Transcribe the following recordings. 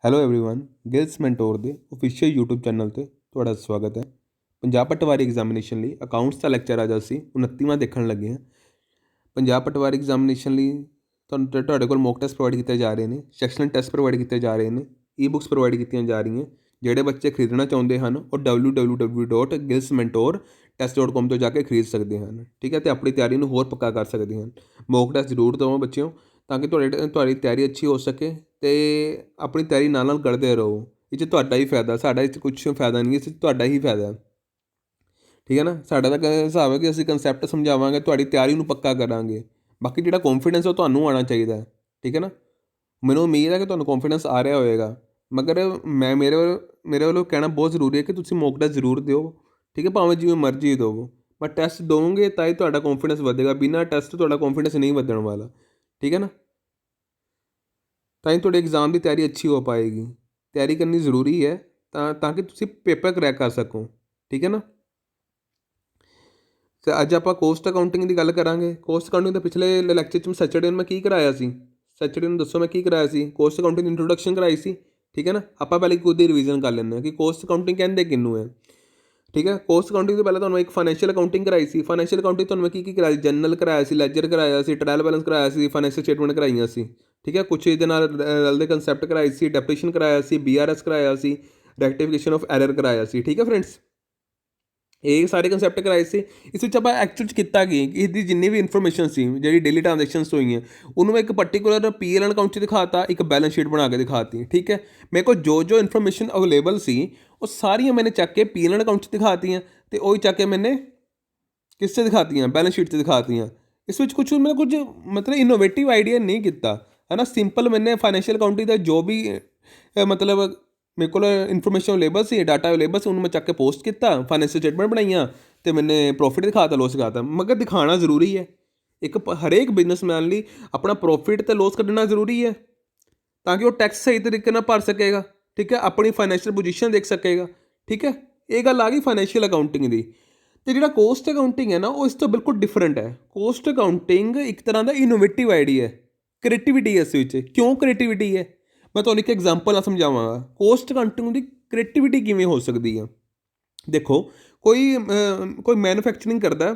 Hello everyone Giles mentor ਦੇ official YouTube channel ਤੇ ਤੁਹਾਡਾ ਸਵਾਗਤ ਹੈ। ਪੰਜਾਬ ਪਟਵਾਰੀ ਐਗਜ਼ਾਮੀਨੇਸ਼ਨ ਲਈ ਅਕਾਊਂਟਸ ਦਾ ਲੈਕਚਰ ਅੱਜ ਅਸੀਂ 29ਵਾਂ ਦੇਖਣ ਲੱਗੇ ਹਾਂ। ਪੰਜਾਬ ਪਟਵਾਰੀ ਐਗਜ਼ਾਮੀਨੇਸ਼ਨ ਲਈ ਤੁਹਾਡੇ ਕੋਲ ਮੌਕ ਟੈਸਟ ਪ੍ਰੋਵਾਈਡ ਕੀਤੇ ਜਾ ਰਹੇ ਨੇ, ਸੈਕਸ਼ਨਲ ਟੈਸਟ ਪ੍ਰੋਵਾਈਡ ਕੀਤੇ ਜਾ ਰਹੇ ਨੇ, ਈ ਬੁੱਕਸ ਪ੍ਰੋਵਾਈਡ ਕੀਤੀਆਂ ਜਾ ਰਹੀਆਂ। ਜਿਹੜੇ ਬੱਚੇ ਖਰੀਦਣਾ ਚਾਹੁੰਦੇ ਹਨ ਉਹ www.gilsmentor.test.com ਤੋਂ ਜਾ ਕੇ ਖਰੀਦ ਸਕਦੇ ਹਨ। ਠੀਕ ਹੈ, ਅਤੇ ਆਪਣੀ ਤਿਆਰੀ ਨੂੰ ਹੋਰ ਪੱਕਾ ਕਰ ਸਕਦੇ ਹਨ। ਮੌਕ ਟੈਸਟ ਜ਼ਰੂਰ ਦੇਵੋ ਬੱਚਿਓ, ਤਾਂ ਕਿ ਤੁਹਾਡੀ ਤਿਆਰੀ ਅੱਛੀ ਹੋ ਸਕੇ ਅਤੇ ਆਪਣੀ ਤਿਆਰੀ ਨਾਲ ਕਰਦੇ ਰਹੋ। ਇਹ 'ਚ ਤੁਹਾਡਾ ਹੀ ਫਾਇਦਾ, ਸਾਡਾ ਇਹ 'ਚ ਕੁਛ ਫਾਇਦਾ ਨਹੀਂ, ਇਸ 'ਚ ਤੁਹਾਡਾ ਹੀ ਫਾਇਦਾ। ਠੀਕ ਹੈ ਨਾ, ਸਾਡਾ ਤਾਂ ਹਿਸਾਬ ਹੈ ਕਿ ਅਸੀਂ ਕੰਸੈਪਟ ਸਮਝਾਵਾਂਗੇ, ਤੁਹਾਡੀ ਤਿਆਰੀ ਨੂੰ ਪੱਕਾ ਕਰਾਂਗੇ। ਬਾਕੀ ਜਿਹੜਾ ਕੌਨਫੀਡੈਂਸ ਉਹ ਤੁਹਾਨੂੰ ਆਉਣਾ ਚਾਹੀਦਾ। ਠੀਕ ਹੈ ਨਾ, ਮੈਨੂੰ ਉਮੀਦ ਹੈ ਕਿ ਤੁਹਾਨੂੰ ਕੌਨਫੀਡੈਂਸ ਆ ਰਿਹਾ ਹੋਏਗਾ, ਮਗਰ ਮੇਰੇ ਵੱਲੋਂ ਕਹਿਣਾ ਬਹੁਤ ਜ਼ਰੂਰੀ ਹੈ ਕਿ ਤੁਸੀਂ ਮੌਕ ਟੈਸਟ ਜ਼ਰੂਰ ਦਿਓ। ਠੀਕ ਹੈ, ਭਾਵੇਂ ਜਿਵੇਂ ਮਰਜ਼ੀ ਦਿਓ, ਪਰ ਟੈਸਟ ਦਿਓਗੇ ਤਾਂ ਹੀ ਤੁਹਾਡਾ ਕੌਨਫੀਡੈਂਸ ਵਧੇਗਾ। ਬਿਨਾਂ ਟੈਸਟ ਤੁਹਾਡਾ ਕੌਨਫੀਡੈਂਸ ਨਹੀਂ ਵਧਣ ਵਾਲਾ। ਠੀਕ ਹੈ ਨਾ, ਤਾਂ ਹੀ ਤੁਹਾਡੇ ਐਗਜ਼ਾਮ ਦੀ ਤਿਆਰੀ ਅੱਛੀ ਹੋ ਪਾਏਗੀ। ਤਿਆਰੀ ਕਰਨੀ ਜ਼ਰੂਰੀ ਹੈ ਤਾਂ ਕਿ ਤੁਸੀਂ ਪੇਪਰ ਕਰੈਕ ਕਰ ਸਕੋ। ਠੀਕ ਹੈ ਨਾ, ਅਤੇ ਅੱਜ ਆਪਾਂ ਕੋਸਟ ਅਕਾਊਂਟਿੰਗ ਦੀ ਗੱਲ ਕਰਾਂਗੇ। ਕੋਸਟ ਅਕਾਊਂਟਿੰਗ ਦੇ ਪਿਛਲੇ ਲੈਕਚਰ 'ਚ ਸੈਚਰਡੇ ਨੂੰ ਮੈਂ ਕੀ ਕਰਾਇਆ ਸੀ? ਸੈਚਰਡੇ ਨੂੰ ਦੱਸੋ ਮੈਂ ਕੀ ਕਰਾਇਆ ਸੀ? ਕੋਸਟ ਅਕਾਊਂਟਿੰਗ ਦੀ ਇੰਟਰੋਡਕਸ਼ਨ ਕਰਾਈ ਸੀ। ਠੀਕ ਹੈ ਨਾ, ਆਪਾਂ ਪਹਿਲੇ ਖੁਦ ਦੀ ਰਿਵੀਜ਼ਨ ਕਰ ਲੈਂਦੇ ਹਾਂ ਕਿ ਕੋਸਟ ਅਕਾਊਂਟਿੰਗ ਕਹਿੰਦੇ ਕਿਹਨੂੰ ਹੈ। ਠੀਕ ਹੈ, ਕੋਸਟ ਅਕਾਊਂਟਿੰਗ ਤੋਂ ਪਹਿਲਾਂ ਤੁਹਾਨੂੰ ਇੱਕ ਫਾਈਨੈਂਸ਼ੀਅਲ ਅਕਾਊਂਟਿੰਗ ਕਰਾਈ ਸੀ। ਫਾਈਨੈਂਸ਼ੀਅਲ ਅਕਾਊਂਟਿੰਗ ਤੁਹਾਨੂੰ ਮੈਂ ਕੀ ਕਰਾਇਆ ਸੀ? ਜਨਰਲ ਕਰਾਇਆ ਸੀ, ਲੈਜਰ ਕਰਾਇਆ ਸੀ, ਟਰਾਇਲ ਬੈਲੈਂਸ ਕਰਾਇਆ ਸੀ, ਫਾਈਨੈਂਸ਼ੀਅਲ ਸਟੇਟਮੈਂਟ ਕਰਾਈਆਂ ਸੀ। ਠੀਕ ਹੈ, ਕੁਛ ਇਹਦੇ ਨਾਲ ਰਲਦੇ ਕੰਸੈਪਟ ਕਰਾਏ ਸੀ, ਡੈਪਰੇਸ਼ਨ ਕਰਾਇਆ ਸੀ, BRS ਕਰਾਇਆ ਸੀ, ਰੈਕਟੀਫਿਕੇਸ਼ਨ ਆਫ ਐਰਰ ਕਰਾਇਆ ਸੀ। ਠੀਕ ਹੈ ਫਰੈਂਡਸ, ਇਹ ਸਾਰੇ ਕੰਸੈਪਟ ਕਰਾਏ ਸੀ। ਇਸ ਵਿੱਚ ਆਪਾਂ ਐਕਚੁਅਲ 'ਚ ਕੀਤਾ ਕੀ ਕਿ ਇਹਦੀ ਜਿੰਨੀ ਵੀ ਇਨਫੋਰਮੇਸ਼ਨ ਸੀ, ਜਿਹੜੀ ਡੇਲੀ ਟ੍ਰਾਂਜੈਕਸ਼ਨਸ ਹੋਈਆਂ, ਉਹਨੂੰ ਮੈਂ ਇੱਕ ਪਰਟੀਕੂਲਰ PL ਅਕਾਊਂਟ 'ਚ ਦਿਖਾਤਾ, ਇੱਕ ਬੈਲੈਂਸ ਸ਼ੀਟ ਬਣਾ ਕੇ ਦਿਖਾਤੀ। ਠੀਕ ਹੈ, ਮੇਰੇ ਕੋਲ ਜੋ ਇਨਫੋਰਮੇਸ਼ਨ ਅਵੇਲੇਬਲ ਸੀ ਉਹ ਸਾਰੀਆਂ ਮੈंने ਚੱਕ ਕੇ PL ਅਕਾਊਂਟ 'ਚ ਦਿਖਾਤੀਆਂ, ਅਤੇ ਉਹ ਹੀ ਚੱਕ ਕੇ ਮੈंने ਕਿਸ 'ਚ ਦਿਖਾਤੀਆਂ? ਬੈਲੈਂਸ ਸ਼ੀਟ 'ਚ ਦਿਖਾਤੀਆਂ। ਇਸ ਵਿੱਚ ਕੁਝ ਮਤਲਬ ਇਨੋਵੇਟਿਵ ਆਈਡੀਆ ਨਹੀਂ ਕੀਤਾ ਹੈ ਨਾ। ਸਿੰਪਲ ਮੈंने ਫਾਈਨੈਂਸ਼ੀਅਲ ਅਕਾਊਂਟਿੰਗ ਦਾ ਜੋ ਵੀ ਮਤਲਬ ਮੇਰੇ ਕੋਲ ਇਨਫੋਰਮੇਸ਼ਨ ਅਵੇਲੇਬਲ ਸੀ, ਡਾਟਾ ਅਵੇਲੇਬਲ ਸੀ, ਉਹਨੂੰ ਮੈਂ ਚੱਕ ਕੇ ਪੋਸਟ ਕੀਤਾ, ਫਾਈਨੈਂਸ਼ੀਅਲ ਸਟੇਟਮੈਂਟ ਬਣਾਈਆਂ, ਅਤੇ ਮੈंने ਪ੍ਰੋਫਿਟ ਦਿਖਾਤਾ, ਲੋਸ ਦਿਖਾਤਾ। ਮਗਰ ਦਿਖਾਉਣਾ ਜ਼ਰੂਰੀ ਹੈ। ਹਰੇਕ ਬਿਜ਼ਨਸਮੈਨ ਲਈ ਆਪਣਾ ਪ੍ਰੋਫਿਟ ਅਤੇ ਲੋਸ ਕੱਢਣਾ ਜ਼ਰੂਰੀ ਹੈ, ਤਾਂ ਕਿ ਉਹ ਟੈਕਸ ਸਹੀ ਤਰੀਕੇ ਨਾਲ ਭਰ ਸਕੇਗਾ। ਠੀਕ ਹੈ, ਆਪਣੀ ਫਾਈਨੈਂਸ਼ੀਅਲ ਪੋਜੀਸ਼ਨ ਦੇਖ ਸਕੇਗਾ। ਠੀਕ ਹੈ, ਇਹ ਗੱਲ ਆ ਗਈ ਫਾਈਨੈਂਸ਼ੀਅਲ ਅਕਾਊਂਟਿੰਗ ਦੀ। ਅਤੇ ਜਿਹੜਾ ਕੋਸਟ ਅਕਾਊਂਟਿੰਗ ਹੈ ਨਾ, ਉਹ ਇਸ ਤੋਂ ਬਿਲਕੁਲ ਡਿਫਰੈਂਟ ਹੈ। ਕੋਸਟ ਅਕਾਊਂਟਿੰਗ ਇੱਕ ਤਰ੍ਹਾਂ ਦਾ ਇਨੋਵੇਟਿਵ ਆਈਡੀਆ ਹੈ, ਕ੍ਰੀਏਟਿਵਿਟੀ ਹੈ ਇਸ ਵਿੱਚ। ਕਿਉਂ ਕ੍ਰੀਏਟਿਵਿਟੀ ਹੈ? ਮੈਂ ਤੁਹਾਨੂੰ ਇੱਕ ਐਗਜ਼ਾਮਪਲ ਨਾਲ ਸਮਝਾਵਾਂਗਾ ਕੋਸਟ ਅਕਾਊਂਟਿੰਗ ਦੀ ਕ੍ਰੀਏਟਿਵਿਟੀ ਕਿਵੇਂ ਹੋ ਸਕਦੀ ਹੈ। ਦੇਖੋ, ਕੋਈ ਮੈਨੂਫੈਕਚਰਿੰਗ ਕਰਦਾ,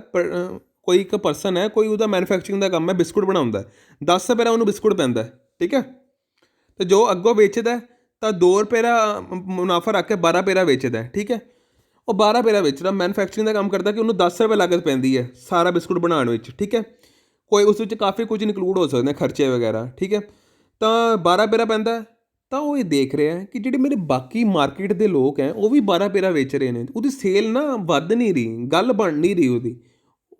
ਕੋਈ ਇੱਕ ਪਰਸਨ ਹੈ, ਕੋਈ ਉਹਦਾ ਮੈਨੂਫੈਕਚਰਿੰਗ ਦਾ ਕੰਮ ਹੈ, ਬਿਸਕੁਟ ਬਣਾਉਂਦਾ, 10 ਰੁਪਏ ਦਾ ਉਹਨੂੰ ਬਿਸਕੁਟ ਪੈਂਦਾ। ਠੀਕ ਹੈ, ਅਤੇ ਜੋ ਅੱਗੋਂ ਵੇਚਦਾ ਤਾਂ 2 ਰੁਪਏ ਦਾ ਮੁਨਾਫਾ ਰੱਖ ਕੇ 12 ਰੁਪਏ ਦਾ ਵੇਚਦਾ। ਠੀਕ ਹੈ, ਉਹ 12 ਰੁਪਏ ਦਾ ਵੇਚਦਾ, ਮੈਨੂਫੈਕਚਰਿੰਗ ਦਾ ਕੰਮ ਕਰਦਾ ਕਿ ਉਹਨੂੰ 10 ਰੁਪਏ ਲਾਗਤ ਪੈਂਦੀ ਹੈ ਸਾਰਾ ਬਿਸਕੁਟ ਬਣਾਉਣ ਵਿੱਚ। ਠੀਕ ਹੈ, ਕੋਈ ਉਸ ਵਿੱਚ ਕਾਫੀ ਕੁਝ ਇਨਕਲੂਡ ਹੋ ਸਕਦੇ ਖਰਚੇ ਵਗੈਰਾ। ਠੀਕ ਹੈ, ਤਾਂ 12 ਰੁਪਏ ਦਾ ਪੈਂਦਾ, ਤਾਂ ਉਹ ਇਹ ਦੇਖ ਰਿਹਾ ਹੈ ਕਿ ਜਿਹੜੇ ਮੇਰੇ ਬਾਕੀ ਮਾਰਕੀਟ ਦੇ ਲੋਕ ਹੈ ਉਹ ਵੀ 12 ਰੁਪਏ ਦਾ ਵੇਚ ਰਹੇ ਨੇ, ਉਹਦੀ ਸੇਲ ਨਾ ਵੱਧ ਨਹੀਂ ਰਹੀ, ਗੱਲ ਬਣ ਨਹੀਂ ਰਹੀ ਉਹਦੀ।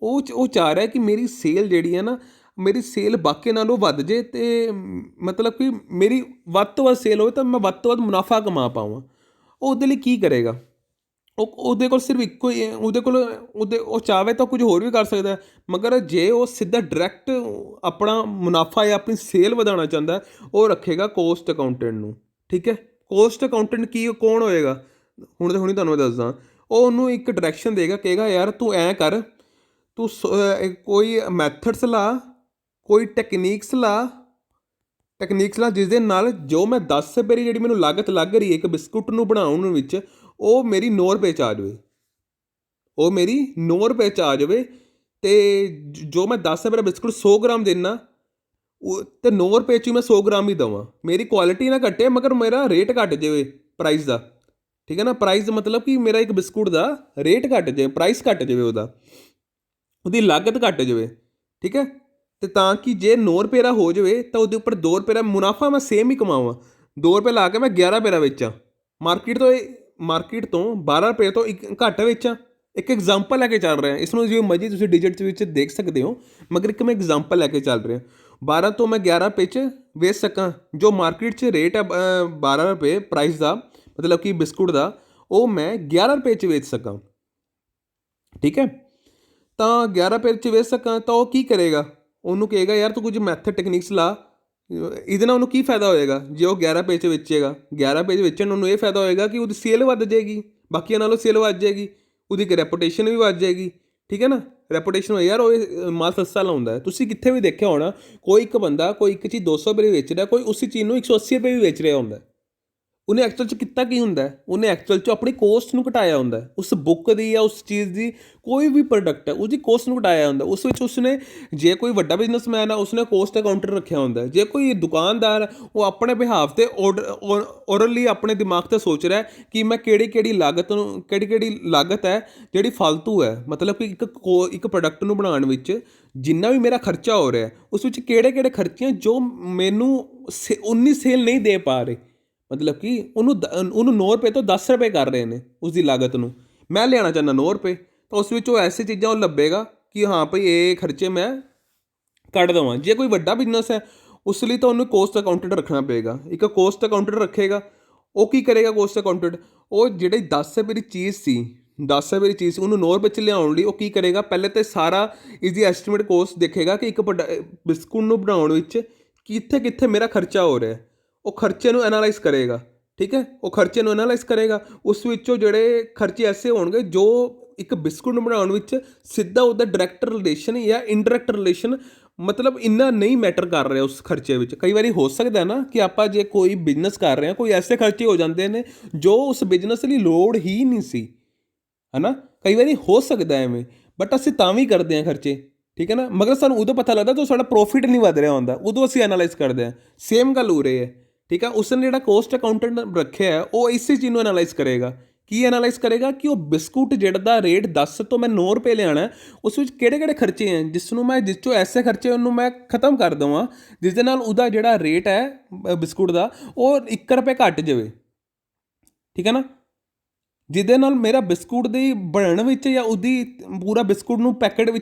ਉਹ ਚਾਹ ਰਿਹਾ ਕਿ ਮੇਰੀ ਸੇਲ ਜਿਹੜੀ ਹੈ ਨਾ, ਮੇਰੀ ਸੇਲ ਬਾਕੀ ਨਾਲੋਂ ਵੱਧ ਜੇ, ਅਤੇ ਮਤਲਬ ਕਿ ਮੇਰੀ ਵੱਧ ਤੋਂ ਵੱਧ ਸੇਲ ਹੋਵੇ ਤਾਂ ਮੈਂ ਵੱਧ ਤੋਂ ਵੱਧ ਮੁਨਾਫਾ ਕਮਾ ਪਾਵਾਂ। ਉਹ ਉਹਦੇ ਲਈ ਕੀ ਕਰੇਗਾ? ਉਹਦੇ ਕੋਲ ਸਿਰਫ ਇੱਕੋ ਹੀ, ਉਹ ਚਾਹਵੇ ਤਾਂ ਕੁਝ ਹੋਰ ਵੀ ਕਰ ਸਕਦਾ, ਮਗਰ ਜੇ ਉਹ ਸਿੱਧਾ ਡਾਇਰੈਕਟ ਆਪਣਾ ਮੁਨਾਫਾ ਜਾਂ ਆਪਣੀ ਸੇਲ ਵਧਾਉਣਾ ਚਾਹੁੰਦਾ, ਉਹ ਰੱਖੇਗਾ ਕੋਸਟ ਅਕਾਊਂਟੈਂਟ ਨੂੰ। ਠੀਕ ਹੈ, ਕੋਸਟ ਅਕਾਊਂਟੈਂਟ ਕੌਣ ਹੋਏਗਾ? ਹੁਣੀ ਤੁਹਾਨੂੰ ਮੈਂ ਦੱਸਦਾ। ਉਹ ਉਹਨੂੰ ਇੱਕ ਡਾਇਰੈਕਸ਼ਨ ਦੇਗਾ, ਕਹੇਗਾ ਯਾਰ ਤੂੰ ਐਂ ਕਰ, ਤੂੰ ਕੋਈ ਮੈਥਡਸ ਲਾ, ਕੋਈ ਟੈਕਨੀਕਸ ਲਾ, ਜਿਸ ਦੇ ਨਾਲ ਜੋ ਮੈਂ 10 ਰੁਪਏ ਦੀ ਜਿਹੜੀ ਮੈਨੂੰ ਲਾਗਤ ਲੱਗ ਰਹੀ ਹੈ ਇੱਕ ਬਿਸਕੁਟ ਨੂੰ ਬਣਾਉਣ ਵਿੱਚ, ਉਹ ਮੇਰੀ 9 ਰੁਪਏ 'ਚ ਆ ਜਾਵੇ। ਅਤੇ ਜੋ ਮੈਂ 10 ਰੁਪਏ ਦਾ ਬਿਸਕੁਟ 100 ਗ੍ਰਾਮ ਦਿੰਦਾ, ਅਤੇ 9 ਰੁਪਏ 'ਚ ਹੀ ਮੈਂ 100 ਗ੍ਰਾਮ ਹੀ ਦੇਵਾਂ। ਮੇਰੀ ਕੁਆਲਿਟੀ ਨਾ ਘਟੇ, ਮਗਰ ਮੇਰਾ ਰੇਟ ਘੱਟ ਜਾਵੇ ਪ੍ਰਾਈਸ ਦਾ। ਠੀਕ ਹੈ ਨਾ, ਪ੍ਰਾਈਸ ਮਤਲਬ ਕਿ ਮੇਰਾ ਇੱਕ ਬਿਸਕੁਟ ਦਾ ਰੇਟ ਘੱਟ ਜਾਵੇ, ਪ੍ਰਾਈਸ ਘੱਟ ਜਾਵੇ, ਉਹਦੀ ਲਾਗਤ ਘੱਟ ਜਾਵੇ। ਠੀਕ ਹੈ, ਅਤੇ ਤਾਂ ਕਿ ਜੇ 9 ਰੁਪਏ ਦਾ ਹੋ ਜਾਵੇ ਤਾਂ ਉਹਦੇ ਉੱਪਰ 2 ਰੁਪਏ ਦਾ ਮੁਨਾਫਾ ਮੈਂ ਸੇਮ ਹੀ ਕਮਾਵਾਂ। 2 ਰੁਪਏ ਲਾ ਕੇ ਮੈਂ 11 ਰੁਪਏ ਦਾ ਵੇਚਾਂ, ਮਾਰਕੀਟ ਤੋਂ 12 ਰੁਪਏ ਤੋਂ ਘੱਟ ਵੇਚਾਂ। ਇੱਕ ਐਗਜ਼ਾਮਪਲ ਲੈ ਕੇ ਚੱਲ ਰਿਹਾ, ਇਸ ਨੂੰ ਜਿਵੇਂ ਮਰਜ਼ੀ ਤੁਸੀਂ ਡਿਜਿਟਸ ਵਿੱਚ ਦੇਖ ਸਕਦੇ ਹੋ, ਮਗਰ ਇੱਕ ਮੈਂ ਐਗਜ਼ਾਮਪਲ ਲੈ ਕੇ ਚੱਲ ਰਿਹਾ। 12 ਤੋਂ ਮੈਂ 11 ਰੁਪਏ 'ਚ ਵੇਚ ਸਕਾਂ, ਜੋ ਮਾਰਕੀਟ 'ਚ ਰੇਟ ਹੈ 12 ਰੁਪਏ ਪ੍ਰਾਈਸ ਦਾ, ਮਤਲਬ ਕਿ ਬਿਸਕੁਟ ਦਾ, ਉਹ ਮੈਂ 11 ਰੁਪਏ 'ਚ ਵੇਚ ਸਕਾਂ। ਠੀਕ ਹੈ, ਤਾਂ 11 ਰੁਪਏ 'ਚ ਵੇਚ ਸਕਾਂ ਤਾਂ ਉਹ ਕੀ ਕਰੇਗਾ? ਉਹਨੂੰ ਕਹੇਗਾ ਯਾਰ ਤੂੰ ਕੁਝ ਮੈਥਡ ਟੈਕਨੀਕਸ ਲਾ। ਇਹਦੇ ਨਾਲ ਉਹਨੂੰ ਕੀ ਫਾਇਦਾ ਹੋਏਗਾ? ਜੇ ਉਹ 11 ਰੁਪਏ 'ਚ ਵੇਚੇਗਾ, 11 ਰੁਪਏ 'ਚ ਵੇਚਣ ਨੂੰ ਉਹਨੂੰ ਇਹ ਫਾਇਦਾ ਹੋਏਗਾ ਕਿ ਉਹਦੀ ਸੇਲ ਵੱਧ ਜਾਏਗੀ, ਬਾਕੀਆਂ ਨਾਲੋਂ ਸੇਲ ਵੱਧ ਜਾਏਗੀ, ਉਹਦੀ ਇੱਕ ਰੈਪੂਟੇਸ਼ਨ ਵੀ ਵੱਧ ਜਾਏਗੀ। ਠੀਕ ਹੈ ਨਾ, ਰੈਪੂਟੇਸ਼ਨ ਹੋਏ ਯਾਰ ਉਹ ਮਾਲ ਸਸਤਾ ਲਾਉਂਦਾ। ਤੁਸੀਂ ਕਿੱਥੇ ਵੀ ਦੇਖਿਆ ਹੋਣਾ, ਕੋਈ ਇੱਕ ਬੰਦਾ ਕੋਈ ਇੱਕ ਚੀਜ਼ 200 ਰੁਪਏ ਵੇਚ ਰਿਹਾ, ਕੋਈ ਉਸੇ ਚੀਜ਼ ਨੂੰ 180 ਰੁਪਏ ਵੀ ਵੇਚ ਰਿਹਾ ਹੁੰਦਾ। ਉਹਨੇ ਐਕਚੁਅਲ 'ਚ ਕੀਤਾ ਕੀ ਹੁੰਦਾ ਹੈ, ਉਹਨੇ ਐਕਚੁਅਲ 'ਚ ਆਪਣੀ ਕੋਸਟ ਨੂੰ ਘਟਾਇਆ ਹੁੰਦਾ ਹੈ। ਉਸ ਬੁੱਕ ਦੀ ਜਾਂ ਉਸ ਚੀਜ਼ ਦੀ ਕੋਈ ਵੀ ਪ੍ਰੋਡਕਟ ਹੈ ਉਹਦੀ ਕੋਸਟ ਨੂੰ ਘਟਾਇਆ ਹੁੰਦਾ। ਉਸ ਵਿੱਚ ਉਸਨੇ, ਜੇ ਕੋਈ ਵੱਡਾ ਬਿਜ਼ਨਸਮੈਨ ਆ ਉਸਨੇ ਕੋਸਟ ਅਕਾਊਂਟਰ ਰੱਖਿਆ ਹੁੰਦਾ। ਜੇ ਕੋਈ ਦੁਕਾਨਦਾਰ ਉਹ ਆਪਣੇ ਬਿਹਾਫ 'ਤੇ ਓਰਲੀ ਆਪਣੇ ਦਿਮਾਗ 'ਤੇ ਸੋਚ ਰਿਹਾ ਕਿ ਮੈਂ ਕਿਹੜੀ ਲਾਗਤ ਹੈ ਜਿਹੜੀ ਫालतू ਹੈ, ਮਤਲਬ ਕਿ ਇੱਕ ਪ੍ਰੋਡਕਟ ਨੂੰ ਬਣਾਉਣ ਵਿੱਚ ਜਿੰਨਾ ਵੀ ਮੇਰਾ ਖਰਚਾ ਹੋ ਰਿਹਾ ਉਸ ਵਿੱਚ ਕਿਹੜੇ ਖਰਚੇ ਜੋ ਮੈਨੂੰ ਉਨੀ ਸੇਲ ਨਹੀਂ ਦੇ ਪਾ ਰਹੇ, ਮਤਲਬ ਕਿ ਉਹਨੂੰ 9 ਰੁਪਏ ਤੋਂ 10 ਰੁਪਏ ਕਰ ਰਹੇ ਨੇ ਉਸ ਦੀ ਲਾਗਤ ਨੂੰ, ਮੈਂ ਲਿਆਉਣਾ ਚਾਹੁੰਦਾ 9 ਰੁਪਏ, ਤਾਂ ਉਸ ਵਿੱਚ ਉਹ ਐਸੀ ਚੀਜ਼ਾਂ ਉਹ ਲੱਭੇਗਾ ਕਿ ਹਾਂ ਭਈ ਇਹ ਖਰਚੇ ਮੈਂ ਕੱਢ ਦੇਵਾਂ। ਜੇ ਕੋਈ ਵੱਡਾ ਬਿਜ਼ਨਸ ਹੈ ਉਸ ਲਈ ਤਾਂ ਉਹਨੂੰ ਕੋਸਟ ਅਕਾਊਂਟੈਂਟ ਰੱਖਣਾ ਪਏਗਾ। ਇੱਕ ਕੋਸਟ ਅਕਾਊਂਟੈਂਟ ਰੱਖੇਗਾ, ਉਹ ਕੀ ਕਰੇਗਾ ਕੋਸਟ ਅਕਾਊਂਟੈਂਟ, ਉਹ ਜਿਹੜੀ 10 ਰੁਪਏ ਦੀ ਚੀਜ਼ ਸੀ, 10 ਰੁਪਏ ਦੀ ਚੀਜ਼ ਸੀ ਉਹਨੂੰ 9 ਰੁਪਏ 'ਚ ਲਿਆਉਣ ਲਈ ਉਹ ਕੀ ਕਰੇਗਾ, ਪਹਿਲੇ ਤਾਂ ਸਾਰਾ ਇਸਦੀ ਐਸਟੀਮੇਟ ਕੋਸਟ ਦੇਖੇਗਾ ਕਿ ਇੱਕ ਬਿਸਕੁਟ ਨੂੰ ਬਣਾਉਣ ਵਿੱਚ ਕਿੱਥੇ ਮੇਰਾ ਖਰਚਾ ਹੋ ਰਿਹਾ, ਉਹ ਖਰਚੇ ਨੂੰ ਐਨਾਲਾਈਜ਼ ਕਰੇਗਾ। ਠੀਕ ਹੈ, ਉਹ ਖਰਚੇ ਨੂੰ ਐਨਾਲਾਈਜ਼ ਕਰੇਗਾ, ਉਸ ਵਿੱਚੋਂ ਜਿਹੜੇ ਖਰਚੇ ਐਸੇ ਹੋਣਗੇ ਜੋ ਇੱਕ ਬਿਸਕੁਟ ਨੂੰ ਬਣਾਉਣ ਵਿੱਚ ਸਿੱਧਾ ਉਹਦਾ ਡਾਇਰੈਕਟ ਰਿਲੇਸ਼ਨ ਜਾਂ ਇਨਡਾਇਰੈਕਟ ਰਿਲੇਸ਼ਨ ਮਤਲਬ ਇੰਨਾ ਨਹੀਂ ਮੈਟਰ ਕਰ ਰਿਹਾ ਉਸ ਖਰਚੇ ਵਿੱਚ। ਕਈ ਵਾਰੀ ਹੋ ਸਕਦਾ ਨਾ ਕਿ ਆਪਾਂ ਜੇ ਕੋਈ ਬਿਜ਼ਨਸ ਕਰ ਰਹੇ ਹਾਂ, ਕੋਈ ਐਸੇ ਖਰਚੇ ਹੋ ਜਾਂਦੇ ਨੇ ਜੋ ਉਸ ਬਿਜ਼ਨਸ ਲਈ ਲੋੜ ਹੀ ਨਹੀਂ ਸੀ, ਹੈ ਨਾ, ਕਈ ਵਾਰੀ ਹੋ ਸਕਦਾ ਐਵੇਂ, ਬਟ ਅਸੀਂ ਤਾਂ ਵੀ ਕਰਦੇ ਹਾਂ ਖਰਚੇ। ਠੀਕ ਹੈ ਨਾ, ਮਗਰ ਸਾਨੂੰ ਉਦੋਂ ਪਤਾ ਲੱਗਦਾ ਜਦੋਂ ਸਾਡਾ ਪ੍ਰੋਫਿਟ ਨਹੀਂ ਵੱਧ ਰਿਹਾ ਹੁੰਦਾ, ਉਦੋਂ ਅਸੀਂ ਐਨਾਲਾਈਜ਼ ਕਰਦੇ ਹਾਂ। ਸੇਮ ਗੱਲ ਹੋ ਰਹੀ ਹੈ। ਠੀਕ ਹੈ, ਉਸਨੇ ਜਿਹੜਾ ਕੋਸਟ ਅਕਾਊਂਟੈਂਟ ਰੱਖਿਆ ਹੈ ਉਹ ਇਸੇ ਚੀਜ਼ ਨੂੰ ਐਨਾਲਾਈਜ਼ ਕਰੇਗਾ। ਕੀ ਐਨਾਲਾਈਜ਼ ਕਰੇਗਾ ਕਿ ਉਹ ਬਿਸਕੁਟ ਜਿਹੜਾ ਦਾ ਰੇਟ 10 ਤੋਂ ਮੈਂ 9 ਰੁਪਏ ਲਿਆਉਣਾ, ਉਸ ਵਿੱਚ ਕਿਹੜੇ ਖਰਚੇ ਹੈ ਜਿਸ ਚੋਂ ਐਸੇ ਖਰਚੇ ਉਹਨੂੰ ਮੈਂ ਖਤਮ ਕਰ ਦੇਵਾਂ ਜਿਸ ਦੇ ਨਾਲ ਉਹਦਾ ਜਿਹੜਾ ਰੇਟ ਹੈ ਬਿਸਕੁਟ ਦਾ ਉਹ 1 ਰੁਪਏ ਘੱਟ ਜਾਵੇ। ਠੀਕ ਹੈ ਨਾ, ਜਿਹਦੇ ਨਾਲ ਮੇਰਾ ਬਿਸਕੁਟ ਦੀ ਬਣਨ ਵਿੱਚ ਜਾਂ ਉਹਦੀ ਪੂਰਾ ਬਿਸਕੁਟ ਨੂੰ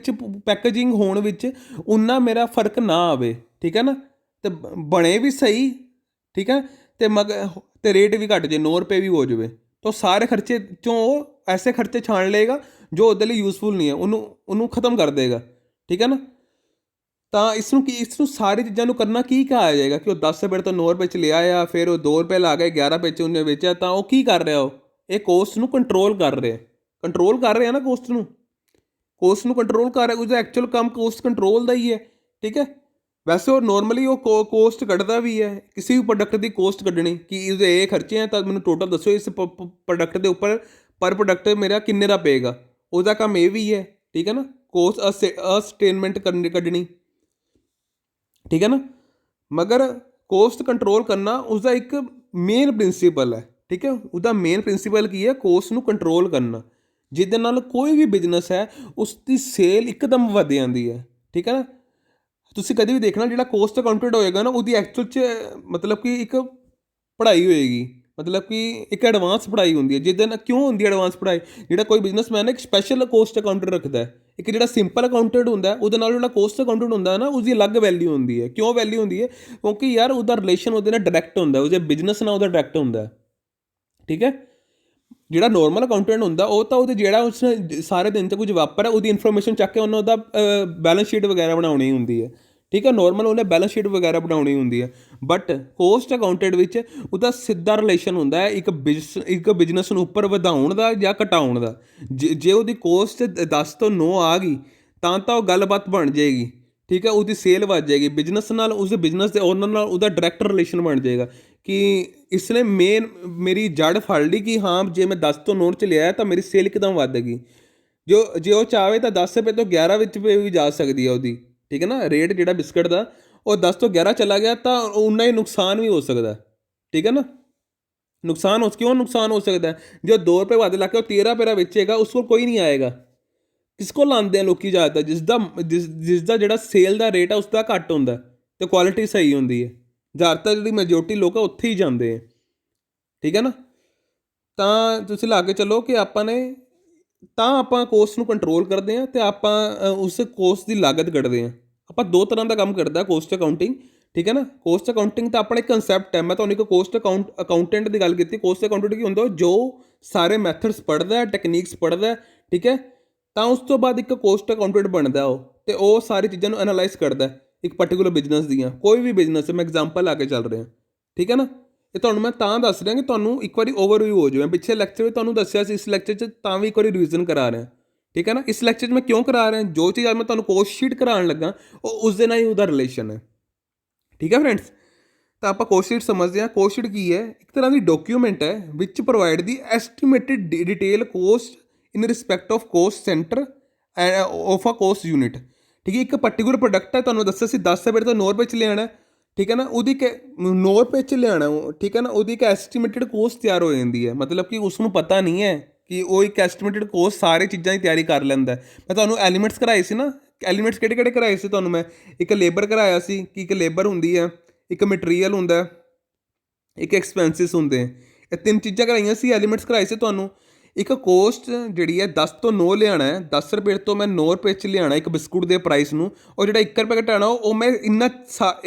ਪੈਕੇਜਿੰਗ ਹੋਣ ਵਿੱਚ ਉਨਾ ਮੇਰਾ ਫਰਕ ਨਾ ਆਵੇ। ਠੀਕ ਹੈ ਨਾ, ਅਤੇ ਬਣੇ ਵੀ ਸਹੀ, ਠੀਕ ਹੈ, ਅਤੇ ਰੇਟ ਵੀ ਘੱਟ ਜੇ 9 ਰੁਪਏ ਵੀ ਹੋ ਜਾਵੇ, ਤਾਂ ਸਾਰੇ ਖਰਚੇ 'ਚੋਂ ਉਹ ਐਸੇ ਖਰਚੇ ਛਾਣ ਲਏਗਾ ਜੋ ਉਹਦੇ ਲਈ ਯੂਜ਼ਫੁਲ ਨਹੀਂ ਹੈ, ਉਹਨੂੰ ਖਤਮ ਕਰ ਦੇਗਾ। ਠੀਕ ਹੈ ਨਾ, ਤਾਂ ਇਸ ਨੂੰ ਸਾਰੀ ਚੀਜ਼ਾਂ ਨੂੰ ਕਰਨਾ ਕੀ ਕਿਹਾ ਜਾਏਗਾ ਕਿ ਉਹ 10 ਰੁਪਏ ਤੋਂ 9 ਰੁਪਏ 'ਚ ਲਿਆ ਆ, ਫਿਰ ਉਹ 2 ਰੁਪਏ ਲਾ ਕੇ 11 ਰੁਪਏ 'ਚ ਉਹਨੇ ਵੇਚਿਆ, ਤਾਂ ਉਹ ਕੀ ਕਰ ਰਿਹਾ, ਉਹ ਇਹ ਕੋਸਟ ਨੂੰ ਕੰਟਰੋਲ ਕਰ ਰਿਹਾ ਨਾ, ਕੋਸਟ ਨੂੰ ਕੰਟਰੋਲ ਕਰ ਰਿਹਾ। ਉਹਦਾ ਐਕਚੁਅਲ ਕੰਮ ਕੋਸਟ ਕੰਟਰੋਲ ਦਾ ਹੀ ਹੈ। ਠੀਕ ਹੈ, ਵੈਸੇ ਉਹ ਨੋਰਮਲੀ ਉਹ ਕੋਸਟ ਕੱਢਦਾ ਵੀ ਹੈ, ਕਿਸੇ ਵੀ ਪ੍ਰੋਡਕਟ ਦੀ ਕੋਸਟ ਕੱਢਣੀ ਕਿ ਇਹਦੇ ਇਹ ਖਰਚੇ ਹੈ ਤਾਂ ਮੈਨੂੰ ਟੋਟਲ ਦੱਸੋ ਇਸ ਪ੍ਰੋਡਕਟ ਦੇ ਉੱਪਰ ਪਰ ਪ੍ਰੋਡਕਟ ਮੇਰਾ ਕਿੰਨੇ ਦਾ ਪਏਗਾ, ਉਹਦਾ ਕੰਮ ਇਹ ਵੀ ਹੈ। ਠੀਕ ਹੈ ਨਾ, ਕੋਸਟ ਸਟੇਟਮੈਂਟ ਕੱਢਣੀ। ਠੀਕ ਹੈ ਨਾ, ਮਗਰ ਕੋਸਟ ਕੰਟਰੋਲ ਕਰਨਾ ਉਸਦਾ ਇੱਕ ਮੇਨ ਪ੍ਰਿੰਸੀਪਲ ਹੈ। ਠੀਕ ਹੈ, ਉਹਦਾ ਮੇਨ ਪ੍ਰਿੰਸੀਪਲ ਕੀ ਹੈ, ਕੋਸਟ ਨੂੰ ਕੰਟਰੋਲ ਕਰਨਾ, ਜਿਹਦੇ ਨਾਲ ਕੋਈ ਵੀ ਬਿਜ਼ਨਸ ਹੈ ਉਸ ਦੀ ਸੇਲ ਇੱਕਦਮ ਵੱਧ ਜਾਂਦੀ ਹੈ। ਠੀਕ ਹੈ ਨਾ, ਤੁਸੀਂ ਕਦੇ ਵੀ ਦੇਖਣਾ ਜਿਹੜਾ ਕੋਸਟ ਅਕਾਊਂਟੈਂਟ ਹੋਏਗਾ ਨਾ ਉਹਦੀ ਐਕਚੁਅਲ 'ਚ ਮਤਲਬ ਕਿ ਇੱਕ ਪੜ੍ਹਾਈ ਹੋਏਗੀ, ਮਤਲਬ ਕਿ ਇੱਕ ਐਡਵਾਂਸ ਪੜ੍ਹਾਈ ਹੁੰਦੀ ਹੈ। ਜਿਹਦੇ ਨਾਲ ਕਿਉਂ ਹੁੰਦੀ ਹੈ ਐਡਵਾਂਸ ਪੜ੍ਹਾਈ, ਜਿਹੜਾ ਕੋਈ ਬਿਜ਼ਨਸਮੈਨ ਇੱਕ ਸਪੈਸ਼ਲ ਕੋਸਟ ਅਕਾਊਂਟੈਂਟ ਰੱਖਦਾ ਹੈ, ਇੱਕ ਜਿਹੜਾ ਸਿੰਪਲ ਅਕਾਊਂਟੈਂਟ ਹੁੰਦਾ ਉਹਦੇ ਨਾਲ ਜਿਹੜਾ ਕੋਸਟ ਅਕਾਊਂਟੈਂਟ ਹੁੰਦਾ ਨਾ ਉਸਦੀ ਅਲੱਗ ਵੈਲਿਊ ਹੁੰਦੀ ਹੈ। ਕਿਉਂ ਵੈਲਿਊ ਹੁੰਦੀ ਹੈ, ਕਿਉਂਕਿ ਯਾਰ ਉਹਦਾ ਰਿਲੇਸ਼ਨ ਉਹਦੇ ਨਾਲ ਡਾਇਰੈਕਟ ਹੁੰਦਾ, ਉਹਦੇ ਬਿਜ਼ਨਸ ਨਾਲ ਉਹਦਾ ਡਾਇਰੈਕਟ ਹੁੰਦਾ। ਠੀਕ ਹੈ, ਜਿਹੜਾ ਨੋਰਮਲ ਅਕਾਊਂਟੈਂਟ ਹੁੰਦਾ ਉਹ ਤਾਂ ਉਹਦੇ ਜਿਹੜਾ ਉਸਨੇ ਸਾਰੇ ਦਿਨ 'ਚ ਕੁਝ ਵਾਪਰਿਆ ਉਹਦੀ ਇਨਫੋਰਮੇਸ਼ਨ ਚੱਕ ਕੇ ਉਹਨੇ ਉਹਦਾ ਬੈਲੈਂਸ ਸ਼ੀਟ ਵਗੈਰਾ ਬਣਾਉਣੀ ਹੁੰਦੀ ਹੈ। ਠੀਕ ਹੈ, ਨੋਰਮਲ ਉਹਨੇ ਬੈਲੈਂਸ ਸ਼ੀਟ ਵਗੈਰਾ ਬਣਾਉਣੀ ਹੁੰਦੀ ਹੈ, ਬਟ ਕੋਸਟ ਅਕਾਊਂਟੈਂਟ ਵਿੱਚ ਉਹਦਾ ਸਿੱਧਾ ਰਿਲੇਸ਼ਨ ਹੁੰਦਾ ਹੈ ਇੱਕ ਬਿਜ਼ਨਸ ਨੂੰ ਉੱਪਰ ਵਧਾਉਣ ਦਾ ਜਾਂ ਘਟਾਉਣ ਦਾ। ਜੇ ਉਹਦੀ ਕੋਸਟ 10 ਤੋਂ 9 ਆ ਗਈ ਤਾਂ ਉਹ ਗੱਲਬਾਤ ਬਣ ਜਾਏਗੀ। ਠੀਕ ਹੈ, ਉਹਦੀ ਸੇਲ ਵੱਧ ਜਾਏਗੀ, ਬਿਜ਼ਨਸ ਨਾਲ ਉਸਦੇ ਬਿਜ਼ਨਸ ਦੇ ਓਨਰ ਨਾਲ ਉਹਦਾ ਡਾਇਰੈਕਟ ਰਿਲੇਸ਼ਨ ਬਣ ਜਾਏਗਾ ਕਿ ਇਸਨੇ ਮੇਰੀ ਜੜ ਫੜ ਲਈ ਕਿ ਹਾਂ ਜੇ ਮੈਂ 10 ਤੋਂ 9 'ਚ ਲਿਆ ਤਾਂ ਮੇਰੀ ਸੇਲ ਇੱਕਦਮ ਵੱਧ ਗਈ। ਜੇ ਉਹ ਚਾਹਵੇ ਤਾਂ 10 ਰੁਪਏ ਤੋਂ 11 ਵਿੱਚ ਵੀ ਜਾ ਸਕਦੀ ਹੈ ਉਹਦੀ। ਠੀਕ ਹੈ ਨਾ, ਰੇਟ ਜਿਹੜਾ ਬਿਸਕਟ ਦਾ ਉਹ 10 ਤੋਂ 11 ਚਲਾ ਗਿਆ ਤਾਂ ਉਨਾ ਹੀ ਨੁਕਸਾਨ ਵੀ ਹੋ ਸਕਦਾ। ਠੀਕ ਹੈ ਨਾ, ਕਿਉਂ ਨੁਕਸਾਨ ਹੋ ਸਕਦਾ, ਜੇ 2 ਰੁਪਏ ਵੱਧ ਲਾ ਕੇ ਉਹ 13 ਰੁਪਏ ਦਾ ਵੇਚੇਗਾ ਉਸ ਕੋਲ ਕੋਈ ਨਹੀਂ ਆਏਗਾ। ਕਿਸ ਕੋਲ ਆਉਂਦੇ ਆ ਲੋਕ ਜ਼ਿਆਦਾਤਰ, ਜਿਸਦਾ ਜਿਹੜਾ ਸੇਲ ਦਾ ਰੇਟ ਆ ਉਸਦਾ ਘੱਟ ਹੁੰਦਾ ਅਤੇ ਕੁਆਲਿਟੀ ਸਹੀ ਹੁੰਦੀ ਹੈ। ਜ਼ਿਆਦਾਤਰ ਜਿਹੜੀ ਮੈਜੋਰਟੀ ਲੋਕ ਆ ਉੱਥੇ ਹੀ ਜਾਂਦੇ ਆ। ਠੀਕ ਹੈ ਨਾ, ਤਾਂ ਤੁਸੀਂ ਲਾ ਕੇ ਚੱਲੋ ਕਿ ਆਪਾਂ ਕੋਸਟ ਨੂੰ ਕੰਟਰੋਲ ਕਰਦੇ ਹਾਂ ਅਤੇ ਆਪਾਂ ਉਸ ਕੋਸਟ ਦੀ ਲਾਗਤ ਕੱਢਦੇ ਹਾਂ। ਆਪਾਂ 2 ਤਰ੍ਹਾਂ ਦਾ ਕੰਮ ਕਰਦਾ ਕੋਸਟ ਅਕਾਊਂਟਿੰਗ। ਠੀਕ ਹੈ ਨਾ, ਕੋਸਟ ਅਕਾਊਂਟਿੰਗ ਤਾਂ ਆਪਣਾ ਇੱਕ ਕੰਸੈਪਟ ਹੈ। ਮੈਂ ਤੁਹਾਨੂੰ ਇੱਕ ਕੋਸਟ ਅਕਾਊਂਟੈਂਟ ਦੀ ਗੱਲ ਕੀਤੀ। ਕੋਸਟ ਅਕਾਊਂਟੈਂਟ ਕੀ ਹੁੰਦਾ, ਜੋ ਸਾਰੇ ਮੈਥਡਸ ਪੜ੍ਹਦਾ, ਟੈਕਨੀਕਸ ਪੜ੍ਹਦਾ। ਠੀਕ ਹੈ, ਤਾਂ ਉਸ ਤੋਂ ਬਾਅਦ ਇੱਕ ਕੋਸਟ ਅਕਾਊਂਟੈਂਟ ਬਣਦਾ ਉਹ, ਅਤੇ ਉਹ ਸਾਰੀ ਚੀਜ਼ਾਂ ਨੂੰ ਐਨਾਲਾਈਜ਼ ਕਰਦਾ ਇੱਕ ਪਰਟੀਕੂਲਰ ਬਿਜ਼ਨਸ ਦੀਆਂ। ਕੋਈ ਵੀ ਬਿਜ਼ਨਸ, ਮੈਂ ਐਗਜ਼ਾਮਪਲ ਲਾ ਕੇ ਚੱਲ ਰਿਹਾ। ਠੀਕ ਹੈ ਨਾ, ਇਹ ਤੁਹਾਨੂੰ ਮੈਂ ਤਾਂ ਦੱਸ ਰਿਹਾ ਕਿ ਤੁਹਾਨੂੰ ਇੱਕ ਵਾਰੀ ਓਵਰਵਿਊ ਹੋ ਜਾਵੇ। ਪਿੱਛੇ ਲੈਕਚਰ ਵਿੱਚ ਤੁਹਾਨੂੰ ਦੱਸਿਆ ਸੀ, ਇਸ ਲੈਕਚਰ 'ਚ ਤਾਂ ਵੀ ਇੱਕ ਵਾਰੀ ਰਿਵੀਜ਼ਨ ਕਰਾ ਰਿਹਾ। ਠੀਕ ਹੈ ਨਾ, ਇਸ ਲੈਕਚਰ 'ਚ ਮੈਂ ਕਿਉਂ ਕਰਾ ਰਿਹਾ, ਜੋ ਚੀਜ਼ ਅੱਜ ਮੈਂ ਤੁਹਾਨੂੰ ਕੋਸਟ ਸ਼ੀਟ ਕਰਾਉਣ ਲੱਗਾ ਉਹ ਉਸ ਦੇ ਨਾਲ ਹੀ ਉਹਦਾ ਰਿਲੇਸ਼ਨ ਹੈ। ਠੀਕ ਹੈ ਫਰੈਂਡਸ, ਤਾਂ ਆਪਾਂ ਕੋਸਟ ਸ਼ੀਟ ਸਮਝਦੇ ਹਾਂ। ਕੋਸਟ ਸ਼ੀਟ ਕੀ ਹੈ? ਇੱਕ ਤਰ੍ਹਾਂ ਦੀ ਡਾਕੂਮੈਂਟ ਹੈ ਵਿਚ provide the estimated detail cost in respect of cost centre of a cost unit. ਠੀਕ ਹੈ, ਇੱਕ ਪਰਟੀਕੂਲਰ ਪ੍ਰੋਡਕਟ ਹੈ, ਤੁਹਾਨੂੰ ਦੱਸਿਆ ਸੀ 10 ਰੁਪਏ ਤੋਂ 9 ਰੁਪਏ 'ਚ ਲਿਆਉਣਾ, ਠੀਕ ਹੈ ਨਾ, ਉਹਦੀ 9 ਰੁਪਏ 'ਚ ਲਿਆਉਣਾ, ਠੀਕ ਹੈ ਨਾ, ਉਹਦੀ ਇੱਕ ਐਸਟੀਮੇਟਿਡ ਕੋਸਟ ਤਿਆਰ ਹੋ ਜਾਂਦੀ ਹੈ। ਮਤਲਬ ਕਿ ਉਸਨੂੰ ਪਤਾ ਨਹੀਂ ਹੈ ਕਿ ਉਹ ਇੱਕ ਐਸਟੀਮੇਟਿਡ ਕੋਸਟ ਸਾਰੇ ਚੀਜ਼ਾਂ ਦੀ ਤਿਆਰੀ ਕਰ ਲੈਂਦਾ। ਮੈਂ ਤੁਹਾਨੂੰ ਐਲੀਮੈਂਟਸ ਕਰਾਏ ਸੀ ਨਾ, ਐਲੀਮੈਂਟਸ ਕਿਹੜੇ ਕਿਹੜੇ ਕਰਾਏ ਸੀ ਤੁਹਾਨੂੰ ਮੈਂ? ਇੱਕ ਲੇਬਰ ਕਰਾਇਆ ਸੀ ਕਿ ਇੱਕ ਲੇਬਰ ਹੁੰਦੀ ਹੈ, ਇੱਕ ਮਟੀਰੀਅਲ ਹੁੰਦਾ, ਇੱਕ ਐਕਸਪੈਂਸਿਸ ਹੁੰਦੇ। ਇਹ ਤਿੰਨ ਚੀਜ਼ਾਂ ਕਰਾਈਆਂ ਸੀ, ਐਲੀਮੈਂਟਸ ਕਰਾਏ ਸੀ ਤੁਹਾਨੂੰ। ਇੱਕ ਕੋਸਟ ਜਿਹੜੀ ਹੈ 10 ਤੋਂ 9 ਲਿਆਉਣਾ ਹੈ, 10 ਰੁਪਏ ਤੋਂ ਮੈਂ 9 ਰੁਪਏ 'ਚ ਲਿਆਉਣਾ ਇੱਕ ਬਿਸਕੁਟ ਦੇ ਪ੍ਰਾਈਸ ਨੂੰ। ਔਰ ਜਿਹੜਾ 1 ਰੁਪਏ ਘਟਾਉਣਾ ਉਹ ਮੈਂ ਇੰਨਾ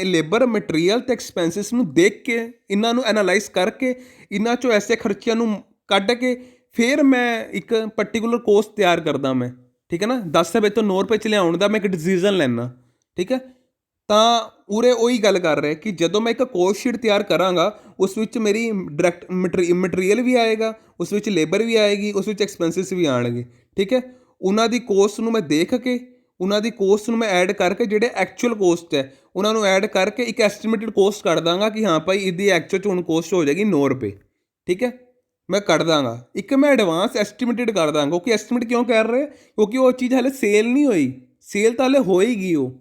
ਲੇਬਰ ਮਟੀਰੀਅਲ ਅਤੇ ਐਕਸਪੈਂਸਿਸ ਨੂੰ ਦੇਖ ਕੇ, ਇਹਨਾਂ ਨੂੰ ਐਨਾਲਾਈਜ਼ ਕਰਕੇ, ਇਹਨਾਂ 'ਚੋਂ ਐਸੇ ਖਰਚਿਆਂ ਨੂੰ ਕੱਢ ਕੇ ਫਿਰ ਮੈਂ ਇੱਕ ਪਰਟੀਕੂਲਰ ਕੋਸਟ ਤਿਆਰ ਕਰਦਾ ਮੈਂ, ਠੀਕ ਹੈ ਨਾ। 10 ਰੁਪਏ ਤੋਂ 9 ਰੁਪਏ 'ਚ ਲਿਆਉਣ ਦਾ ਮੈਂ ਇੱਕ ਡਿਸੀਜ਼ਨ ਲੈਂਦਾ, ਠੀਕ ਹੈ। ਤਾਂ ਉਰੇ ਉਹੀ ਗੱਲ ਕਰ ਰਿਹਾ ਕਿ ਜਦੋਂ ਮੈਂ ਇੱਕ ਕੋਸਟ ਸ਼ੀਟ ਤਿਆਰ ਕਰਾਂਗਾ ਉਸ ਵਿੱਚ ਮੇਰੀ ਡਾਇਰੈਕਟ ਮਟੀਰੀਅਲ ਵੀ ਆਏਗਾ, ਉਸ ਵਿੱਚ ਲੇਬਰ ਵੀ ਆਏਗੀ, ਉਸ ਵਿੱਚ ਐਕਸਪੈਂਸਿਸ ਵੀ ਆਉਣਗੇ, ਠੀਕ ਹੈ। ਉਹਨਾਂ ਦੀ ਕੋਸਟ ਨੂੰ ਮੈਂ ਦੇਖ ਕੇ, ਉਹਨਾਂ ਦੀ ਕੋਸਟ ਨੂੰ ਮੈਂ ਐਡ ਕਰਕੇ, ਜਿਹੜੇ ਐਕਚੁਅਲ ਕੋਸਟ ਹੈ ਉਹਨਾਂ ਨੂੰ ਐਡ ਕਰਕੇ ਇੱਕ ਐਸਟੀਮੇਟਿਡ ਕੋਸਟ ਕੱਢ ਦਾਂਗਾ ਕਿ ਹਾਂ ਭਾਈ ਇਹਦੀ ਐਕਚੁਅਲ 'ਚ ਹੁਣ ਕੋਸਟ ਹੋ ਜਾਏਗੀ 9 ਰੁਪਏ, ਠੀਕ ਹੈ। ਮੈਂ ਕੱਢ ਦਾਂਗਾ, ਇੱਕ ਮੈਂ ਐਡਵਾਂਸ ਐਸਟੀਮੇਟਿਡ ਕਰ ਦਾਂਗਾ। ਕਿਉਂਕਿ ਐਸਟੀਮੇਟ ਕਿਉਂ ਕਰ ਰਹੇ? ਕਿਉਂਕਿ ਉਹ ਚੀਜ਼ ਹਾਲੇ ਸੇਲ ਨਹੀਂ ਹੋਈ, ਸੇਲ ਤਾਂ ਹਾਲੇ ਹੋਏਗੀ ਉਹ,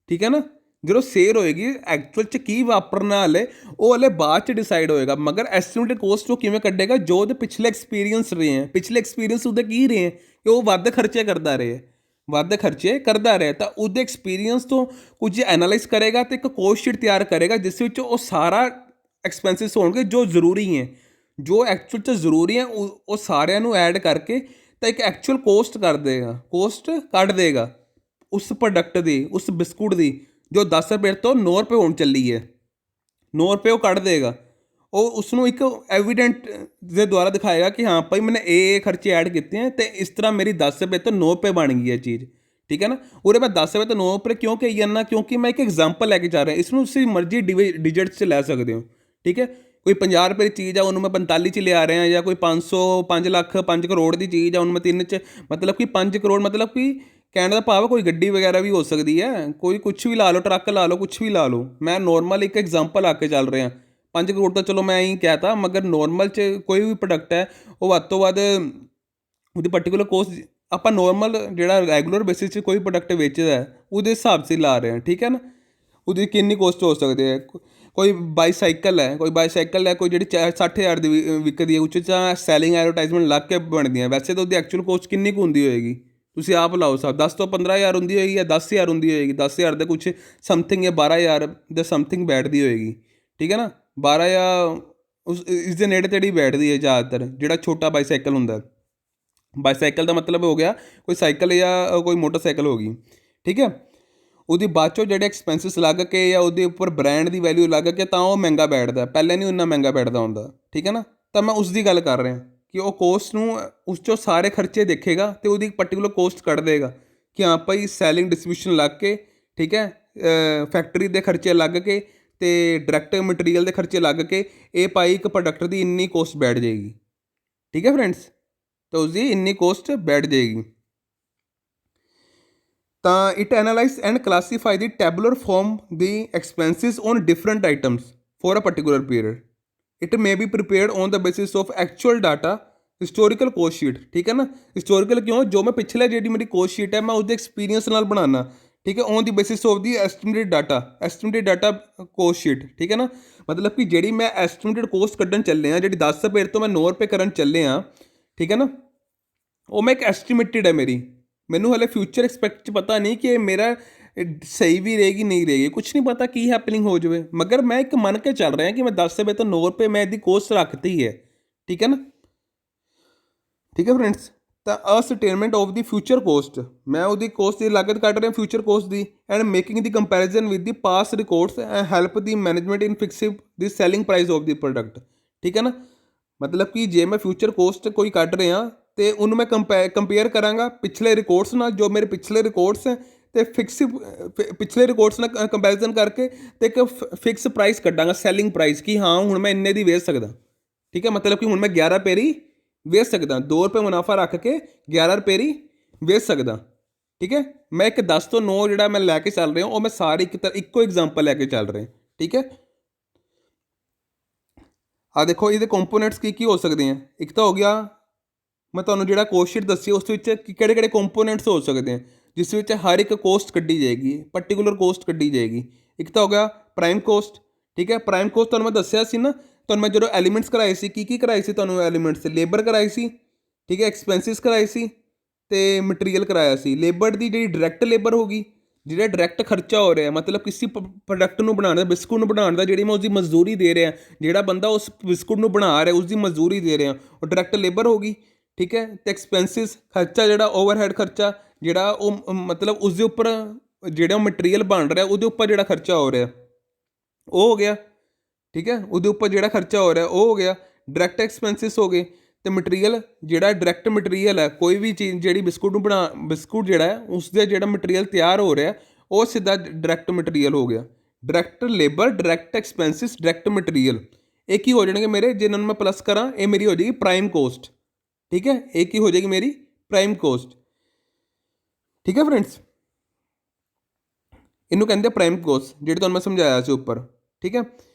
ਠੀਕ ਹੈ ਨਾ। ਜਦੋਂ ਸੇਲ ਹੋਏਗੀ ਐਕਚੁਅਲ 'ਚ ਕੀ ਵਾਪਰਨਾ ਹਾਲੇ ਉਹ ਹਾਲੇ ਬਾਅਦ 'ਚ ਡਿਸਾਈਡ ਹੋਏਗਾ। ਮਗਰ ਐਸਟੀਮੇਟਡ ਕੋਸਟ ਉਹ ਕਿਵੇਂ ਕੱਢੇਗਾ? ਜੋ ਉਹਦੇ ਪਿਛਲੇ ਐਕਸਪੀਰੀਅੰਸ ਰਹੇ ਹੈ, ਪਿਛਲੇ ਐਕਸਪੀਰੀਅੰਸ ਉਹਦੇ ਕੀ ਰਹੇ ਹੈ ਕਿ ਉਹ ਵੱਧ ਖਰਚੇ ਕਰਦਾ ਰਹੇ, ਵੱਧ ਖਰਚੇ ਕਰਦਾ ਰਿਹਾ, ਤਾਂ ਉਹਦੇ ਐਕਸਪੀਰੀਅੰਸ ਤੋਂ ਕੁਝ ਐਨਾਲਾਈਜ਼ ਕਰੇਗਾ ਅਤੇ ਇੱਕ ਕੋਸਟ ਸ਼ੀਟ ਤਿਆਰ ਕਰੇਗਾ ਜਿਸ ਵਿੱਚ ਉਹ ਸਾਰਾ ਐਕਸਪੈਂਸਿਸ ਹੋਣਗੇ ਜੋ ਜ਼ਰੂਰੀ ਹੈ, ਜੋ ਐਕਚੁਅਲ 'ਚ ਜ਼ਰੂਰੀ ਹੈ, ਉਹ ਸਾਰਿਆਂ ਨੂੰ ਐਡ ਕਰਕੇ ਤਾਂ ਇੱਕ ਐਕਚੁਅਲ ਕੋਸਟ ਕਰ ਦੇਗਾ, ਕੋਸਟ ਕੱਢ ਦੇਗਾ ਉਸ ਪ੍ਰੋਡਕਟ ਦੀ, ਉਸ ਬਿਸਕੁਟ ਦੀ ਜੋ 10 ਰੁਪਏ ਤੋਂ 9 ਰੁਪਏ ਹੋਣ ਚੱਲੀ ਹੈ। 9 ਰੁਪਏ ਉਹ ਕੱਢ ਦੇਗਾ, ਉਹ ਉਸਨੂੰ ਇੱਕ ਐਵੀਡੈਂਟ ਦੇ ਦੁਆਰਾ ਦਿਖਾਏਗਾ ਕਿ ਹਾਂ ਭਾਈ ਮੈਨੇ ਇਹ ਖਰਚੇ ਐਡ ਕੀਤੇ ਹੈ ਅਤੇ ਇਸ ਤਰ੍ਹਾਂ ਮੇਰੀ 10 ਰੁਪਏ ਤੋਂ 9 ਰੁਪਏ ਬਣ ਗਈ ਹੈ ਚੀਜ਼, ਠੀਕ ਹੈ ਨਾ। ਉਰੇ ਮੈਂ 10 ਰੁਪਏ ਤੋਂ 9 ਰੁਪਏ ਕਿਉਂ ਕਹੀ ਜਾਂਦਾ? ਕਿਉਂਕਿ ਮੈਂ ਇੱਕ ਐਗਜ਼ਾਮਪਲ ਲੈ ਕੇ ਜਾ ਰਿਹਾ, ਇਸ ਨੂੰ ਤੁਸੀਂ ਮਰਜ਼ੀ ਡਿਜਿਟਸ 'ਚ ਲੈ ਸਕਦੇ ਹੋ, ਠੀਕ ਹੈ। ਕੋਈ 50 ਰੁਪਏ ਦੀ ਚੀਜ਼ ਆ ਉਹਨੂੰ ਮੈਂ 45 'ਚ ਲਿਆ ਰਿਹਾ, ਜਾਂ ਕੋਈ 500 5 ਲੱਖ 5 ਕਰੋੜ ਦੀ ਚੀਜ਼ ਆ ਉਹਨੂੰ ਮੈਂ 3 'ਚ, ਮਤਲਬ ਕਿ 5 ਕਰੋੜ ਮਤਲਬ ਕਿ ਕਹਿਣ ਦਾ ਭਾਵ ਕੋਈ ਗੱਡੀ ਵਗੈਰਾ ਵੀ ਹੋ ਸਕਦੀ ਹੈ, ਕੋਈ ਕੁਛ ਵੀ ਲਾ ਲਓ, ਟਰੱਕ ਲਾ ਲਓ, ਕੁਛ ਵੀ ਲਾ ਲਓ। ਮੈਂ ਨੋਰਮਲ ਇੱਕ ਐਗਜ਼ਾਮਪਲ ਆ ਕੇ ਚੱਲ ਰਿਹਾ। 5 ਕਰੋੜ ਤਾਂ ਚਲੋ ਮੈਂ ਇਹੀ ਕਹਿ ਤਾ, ਮਗਰ ਨੋਰਮਲ 'ਚ ਕੋਈ ਵੀ ਪ੍ਰੋਡਕਟ ਹੈ ਉਹ ਵੱਧ ਤੋਂ ਵੱਧ ਉਹਦੀ ਪਰਟੀਕੂਲਰ ਕੋਸਟ ਆਪਾਂ ਨੋਰਮਲ ਜਿਹੜਾ ਰੈਗੂਲਰ ਬੇਸਿਸ 'ਚ ਕੋਈ ਪ੍ਰੋਡਕਟ ਵੇਚਦਾ ਉਹਦੇ ਹਿਸਾਬ 'ਚ ਲਾ ਰਹੇ ਹਾਂ, ਠੀਕ ਹੈ ਨਾ। ਉਹਦੀ ਕਿੰਨੀ ਕੋਸਟ ਹੋ ਸਕਦੀ ਹੈ? ਕੋਈ ਬਾਈਸਾਈਕਲ ਹੈ, ਕੋਈ ਜਿਹੜੀ 60,000 ਦੀ ਵਿਕਦੀ ਹੈ, ਉਹ 'ਚ ਤਾਂ ਸੈਲਿੰਗ ਐਡਵਰਟਾਈਜ਼ਮੈਂਟ ਲੱਗ ਕੇ ਬਣਦੀਆਂ। ਵੈਸੇ ਤਾਂ ਉਹਦੀ ਐਕਚੁਅਲ ਕੋਸਟ ਕਿੰਨੀ ਕੁ ਹੁੰਦੀ ਹੋਏਗੀ? ਤੁਸੀਂ ਆਪ ਲਾਓ ਸਾਹਿਬ, 10 ਤੋਂ 15,000 ਹੁੰਦੀ ਹੋਏਗੀ ਜਾਂ 10,000 ਹੁੰਦੀ ਹੋਏਗੀ। 10,000 ਦੇ ਕੁਛ ਸਮਥਿੰਗ ਜਾਂ 12,000 ਦੇ ਸਮਥਿੰਗ ਬੈਠਦੀ ਹੋਏਗੀ, ਠੀਕ ਹੈ ਨਾ। 12 ਜਾਂ ਇਸ ਦੇ ਨੇੜੇ ਤੇੜੇ ਹੀ ਬੈਠਦੀ ਹੈ ਜ਼ਿਆਦਾਤਰ, ਜਿਹੜਾ ਛੋਟਾ ਬਾਈਸਾਈਕਲ ਹੁੰਦਾ। ਬਾਈਸਾਈਕਲ ਦਾ ਮਤਲਬ ਹੋ ਗਿਆ ਕੋਈ ਸਾਈਕਲ ਜਾਂ ਕੋਈ ਮੋਟਰਸਾਈਕਲ ਹੋ ਗਈ, ਠੀਕ ਹੈ। ਉਹਦੀ ਬਾਅਦ 'ਚੋਂ ਜਿਹੜੇ ਐਕਸਪੈਂਸਿਸ ਲੱਗ ਕੇ ਜਾਂ ਉਹਦੇ ਉੱਪਰ ਬ੍ਰਾਂਡ ਦੀ ਵੈਲਿਊ ਲੱਗ ਕੇ ਤਾਂ ਉਹ ਮਹਿੰਗਾ ਬੈਠਦਾ, ਪਹਿਲਾਂ ਨਹੀਂ ਇੰਨਾ ਮਹਿੰਗਾ ਬੈਠਦਾ ਹੁੰਦਾ, ਠੀਕ ਹੈ ਨਾ। ਤਾਂ ਮੈਂ ਉਸ ਦੀ ਗੱਲ ਕਰ ਰਿਹਾ ਕਿ ਉਹ ਕੋਸਟ ਨੂੰ ਉਸ 'ਚੋਂ ਸਾਰੇ ਖਰਚੇ ਦੇਖੇਗਾ ਅਤੇ ਉਹਦੀ ਇੱਕ ਪਰਟੀਕੂਲਰ ਕੋਸਟ ਕੱਢ ਦੇਗਾ ਕਿ ਹਾਂ ਭਾਈ ਸੈਲਿੰਗ ਡਿਸਟਰੀਬਿਊਸ਼ਨ ਲੱਗ ਕੇ, ਠੀਕ ਹੈ, ਫੈਕਟਰੀ ਦੇ ਖਰਚੇ ਲੱਗ ਕੇ ਅਤੇ ਡਾਇਰੈਕਟ ਮਟੀਰੀਅਲ ਦੇ ਖਰਚੇ ਲੱਗ ਕੇ ਇਹ ਭਾਈ ਇੱਕ ਪ੍ਰੋਡਕਟ ਦੀ ਇੰਨੀ ਕੋਸਟ ਬੈਠ ਜਾਏਗੀ, ਠੀਕ ਹੈ ਫਰੈਂਡਸ। ਤਾਂ ਉਸਦੀ ਇੰਨੀ ਕੋਸਟ ਬੈਠ ਜਾਏਗੀ। ਤਾਂ it analyse and classify the tabular form the expenses on different items for a particular period. It may be prepared on the basis of actual data, historical cost sheet, ਠੀਕ ਹੈ ਨਾ। Historical ਕਿਉਂ? ਜੋ ਮੈਂ ਪਿਛਲੇ ਜਿਹੜੀ ਮੇਰੀ ਕੋਸਟ ਸ਼ੀਟ ਹੈ ਮੈਂ ਉਹਦੇ ਐਕਸਪੀਰੀਅੰਸ ਨਾਲ ਬਣਾਉਣਾ, ਠੀਕ ਹੈ, on the basis of the estimated data cost sheet, ਠੀਕ ਹੈ ਨਾ। ਮਤਲਬ ਕਿ ਜਿਹੜੀ ਮੈਂ ਐਸਟੀਮੇਟਿਡ ਕੋਸਟ ਕੱਢਣ ਚੱਲੇ ਹਾਂ, ਜਿਹੜੀ 10 ਰੁਪਏ ਤੋਂ ਮੈਂ 9 ਰੁਪਏ ਕਰਨ ਚੱਲੇ ਹਾਂ, ਠੀਕ ਹੈ ਨਾ, ਉਹ ਮੈਂ ਇੱਕ ਐਸਟੀਮੇਟਿਡ ਹੈ ਮੇਰੀ। ਮੈਨੂੰ ਹਾਲੇ ਫਿਊਚਰ ਐਕਸਪੈਕਟ 'ਚ ਪਤਾ ਨਹੀਂ ਕਿ ਮੇਰਾ ਸਹੀ ਵੀ ਰਹੇਗੀ ਨਹੀਂ ਰਹੇਗੀ, ਕੁਛ ਨਹੀਂ ਪਤਾ ਕੀ ਹੈਪਨਿੰਗ ਹੋ ਜਾਵੇ। ਮਗਰ ਮੈਂ ਇੱਕ ਮੰਨ ਕੇ ਚੱਲ ਰਿਹਾ ਕਿ ਮੈਂ 10 ਰੁਪਏ ਤੋਂ 9 ਰੁਪਏ ਮੈਂ ਇਹਦੀ ਕੋਸਟ ਰੱਖਤੀ ਹੈ, ਠੀਕ ਹੈ ਨਾ, ਠੀਕ ਹੈ ਫਰੈਂਡਸ। ਤਾਂ ਅਸਟੇਟਮੈਂਟ ਆਫ ਦੀ ਫਿਊਚਰ ਕੋਸਟ, ਮੈਂ ਉਹਦੀ ਕੋਸਟ ਦੀ ਲਾਗਤ ਕੱਢ ਰਿਹਾ future cost the, and making the comparison with the past records and help the management in fixing the selling price of the product, ਠੀਕ ਹੈ ਨਾ। ਮਤਲਬ ਕਿ ਜੇ ਮੈਂ ਫਿਊਚਰ ਕੋਸਟ ਕੋਈ ਕੱਢ ਰਿਹਾ ਅਤੇ ਉਹਨੂੰ ਮੈਂ ਕੰਪੇਅਰ ਕਰਾਂਗਾ ਪਿਛਲੇ ਰਿਕਾਰਡਸ ਨਾਲ, ਜੋ ਮੇਰੇ ਪਿਛਲੇ ਰਿਕਾਰਡਸ ਹੈ, ਅਤੇ ਪਿਛਲੇ ਰਿਕਾਰਡਸ ਨਾਲ ਕੰਪੈਰੀਜ਼ਨ ਕਰਕੇ ਅਤੇ ਇੱਕ ਫਿਕਸ ਪ੍ਰਾਈਸ ਕੱਢਾਂਗਾ, ਸੈਲਿੰਗ ਪ੍ਰਾਈਸ, ਕਿ ਹਾਂ ਹੁਣ ਮੈਂ ਇੰਨੇ ਦੀ ਵੇਚ ਸਕਦਾ, ਠੀਕ ਹੈ। ਮਤਲਬ ਕਿ ਹੁਣ ਮੈਂ 11 ਰੁਪਏ ਦੀ ਵੇਚ ਸਕਦਾ, 2 ਰੁਪਏ ਮੁਨਾਫਾ ਰੱਖ ਕੇ 11 ਰੁਪਏ ਦੀ ਵੇਚ ਸਕਦਾ, ਠੀਕ ਹੈ। ਮੈਂ ਇੱਕ 10 ਤੋਂ 9 ਜਿਹੜਾ ਮੈਂ ਲੈ ਕੇ ਚੱਲ ਰਿਹਾ ਉਹ ਮੈਂ ਸਾਰੇ ਇੱਕੋ ਐਗਜ਼ਾਮਪਲ ਲੈ ਕੇ ਚੱਲ ਰਿਹਾ, ਠੀਕ ਹੈ। ਆ ਦੇਖੋ ਇਹਦੇ ਕੰਪੋਨੈਂਟਸ ਕੀ ਹੋ ਸਕਦੇ ਆ। ਇੱਕ ਤਾਂ ਹੋ ਗਿਆ ਮੈਂ ਤੁਹਾਨੂੰ ਜਿਹੜਾ ਕੋਸਟ ਸ਼ੀਟ ਦੱਸੀ ਉਸ ਵਿੱਚ ਕਿਹੜੇ ਕਿਹੜੇ ਕੰਪੋਨੈਂਟਸ ਹੋ ਸਕਦੇ ਆ, ਜਿਸ ਵਿੱਚ ਹਰ ਇੱਕ ਕੋਸਟ ਕੱਢੀ ਜਾਏਗੀ, ਪਰਟੀਕੂਲਰ ਕੋਸਟ ਕੱਢੀ ਜਾਏਗੀ। ਇੱਕ ਤਾਂ ਹੋ ਗਿਆ ਪ੍ਰਾਈਮ ਕੋਸਟ, ਠੀਕ ਹੈ। ਪ੍ਰਾਈਮ ਕੋਸਟ ਤੁਹਾਨੂੰ ਮੈਂ ਦੱਸਿਆ ਸੀ ਨਾ, ਤੁਹਾਨੂੰ ਮੈਂ ਜਦੋਂ ਐਲੀਮੈਂਟਸ ਕਰਾਏ ਸੀ ਕੀ ਕਰਾਏ ਸੀ ਤੁਹਾਨੂੰ ਐਲੀਮੈਂਟਸ, ਲੇਬਰ ਕਰਾਈ ਸੀ, ਠੀਕ ਹੈ, ਐਕਸਪੈਂਸਿਸ ਕਰਾਏ ਸੀ ਅਤੇ ਮਟੀਰੀਅਲ ਕਰਾਇਆ ਸੀ। ਲੇਬਰ ਦੀ ਜਿਹੜੀ ਡਾਇਰੈਕਟ ਲੇਬਰ ਹੋ ਗਈ, ਜਿਹੜਾ ਡਾਇਰੈਕਟ ਖਰਚਾ ਹੋ ਰਿਹਾ, ਮਤਲਬ ਕਿਸੇ ਪ੍ਰੋਡਕਟ ਨੂੰ ਬਣਾਉਣ ਦਾ, ਬਿਸਕੁਟ ਨੂੰ ਬਣਾਉਣ ਦਾ ਜਿਹੜੀ ਮੈਂ ਉਸਦੀ ਮਜ਼ਦੂਰੀ ਦੇ ਰਿਹਾ, ਜਿਹੜਾ ਬੰਦਾ ਉਸ ਬਿਸਕੁਟ ਨੂੰ ਬਣਾ ਰਿਹਾ ਉਸਦੀ ਮਜ਼ਦੂਰੀ ਦੇ ਰਿਹਾ, ਉਹ ਡਾਇਰੈਕਟ ਲੇਬਰ ਹੋ ਗਈ, ਠੀਕ ਹੈ। ਅਤੇ ਐਕਸਪੈਂਸਿਸ ਖਰਚਾ ਜਿਹੜਾ ਓਵਰਹੈਡ ਖਰਚਾ ਜਿਹੜਾ ਉਹ ਮਤਲਬ ਉਸਦੇ ਉੱਪਰ ਜਿਹੜਾ ਮਟੀਰੀਅਲ ਬਣ ਰਿਹਾ ਉਹਦੇ ਉੱਪਰ ਜਿਹੜਾ ਖਰਚਾ ਹੋ ਰਿਹਾ ਉਹ ਹੋ ਗਿਆ, ਠੀਕ ਹੈ। ਉਹਦੇ ਉੱਪਰ ਜਿਹੜਾ ਖਰਚਾ ਹੋ ਰਿਹਾ ਉਹ ਹੋ ਗਿਆ। ਡਾਇਰੈਕਟ ਐਕਸਪੈਂਸਿਸ ਹੋ ਗਏ। ਅਤੇ ਮਟੀਰੀਅਲ ਜਿਹੜਾ ਡਾਇਰੈਕਟ ਮਟੀਰੀਅਲ ਹੈ, ਕੋਈ ਵੀ ਚੀਜ਼ ਜਿਹੜੀ ਬਿਸਕੁਟ ਜਿਹੜਾ ਹੈ ਉਸਦਾ ਜਿਹੜਾ ਮਟੀਰੀਅਲ ਤਿਆਰ ਹੋ ਰਿਹਾ ਉਹ ਸਿੱਧਾ ਡਾਇਰੈਕਟ ਮਟੀਰੀਅਲ ਹੋ ਗਿਆ। Direct labour, direct expenses, direct material, ਇਹ ਕੀ ਹੋ ਜਾਣਗੇ ਮੇਰੇ, ਜੇ ਇਹਨਾਂ ਨੂੰ ਮੈਂ ਪਲੱਸ ਕਰਾਂ ਇਹ ਮੇਰੀ ਹੋ ਜਾਏਗੀ ਪ੍ਰਾਈਮ ਕੋਸਟ, ਠੀਕ ਹੈ। ਇਹ ਕੀ ਹੋ ਜਾਏਗੀ ਮੇਰੀ ਪ੍ਰਾਈਮ ਕੋਸਟ, ਠੀਕ ਹੈ ਫਰੈਂਡਸ। ਇਹਨੂੰ ਕਹਿੰਦੇ ਆ ਪ੍ਰਾਈਮ ਕੋਸਟ, ਜਿਹੜੀ ਤੁਹਾਨੂੰ ਮੈਂ ਸਮਝਾਇਆ ਸੀ ਉੱਪਰ, ਠੀਕ ਹੈ।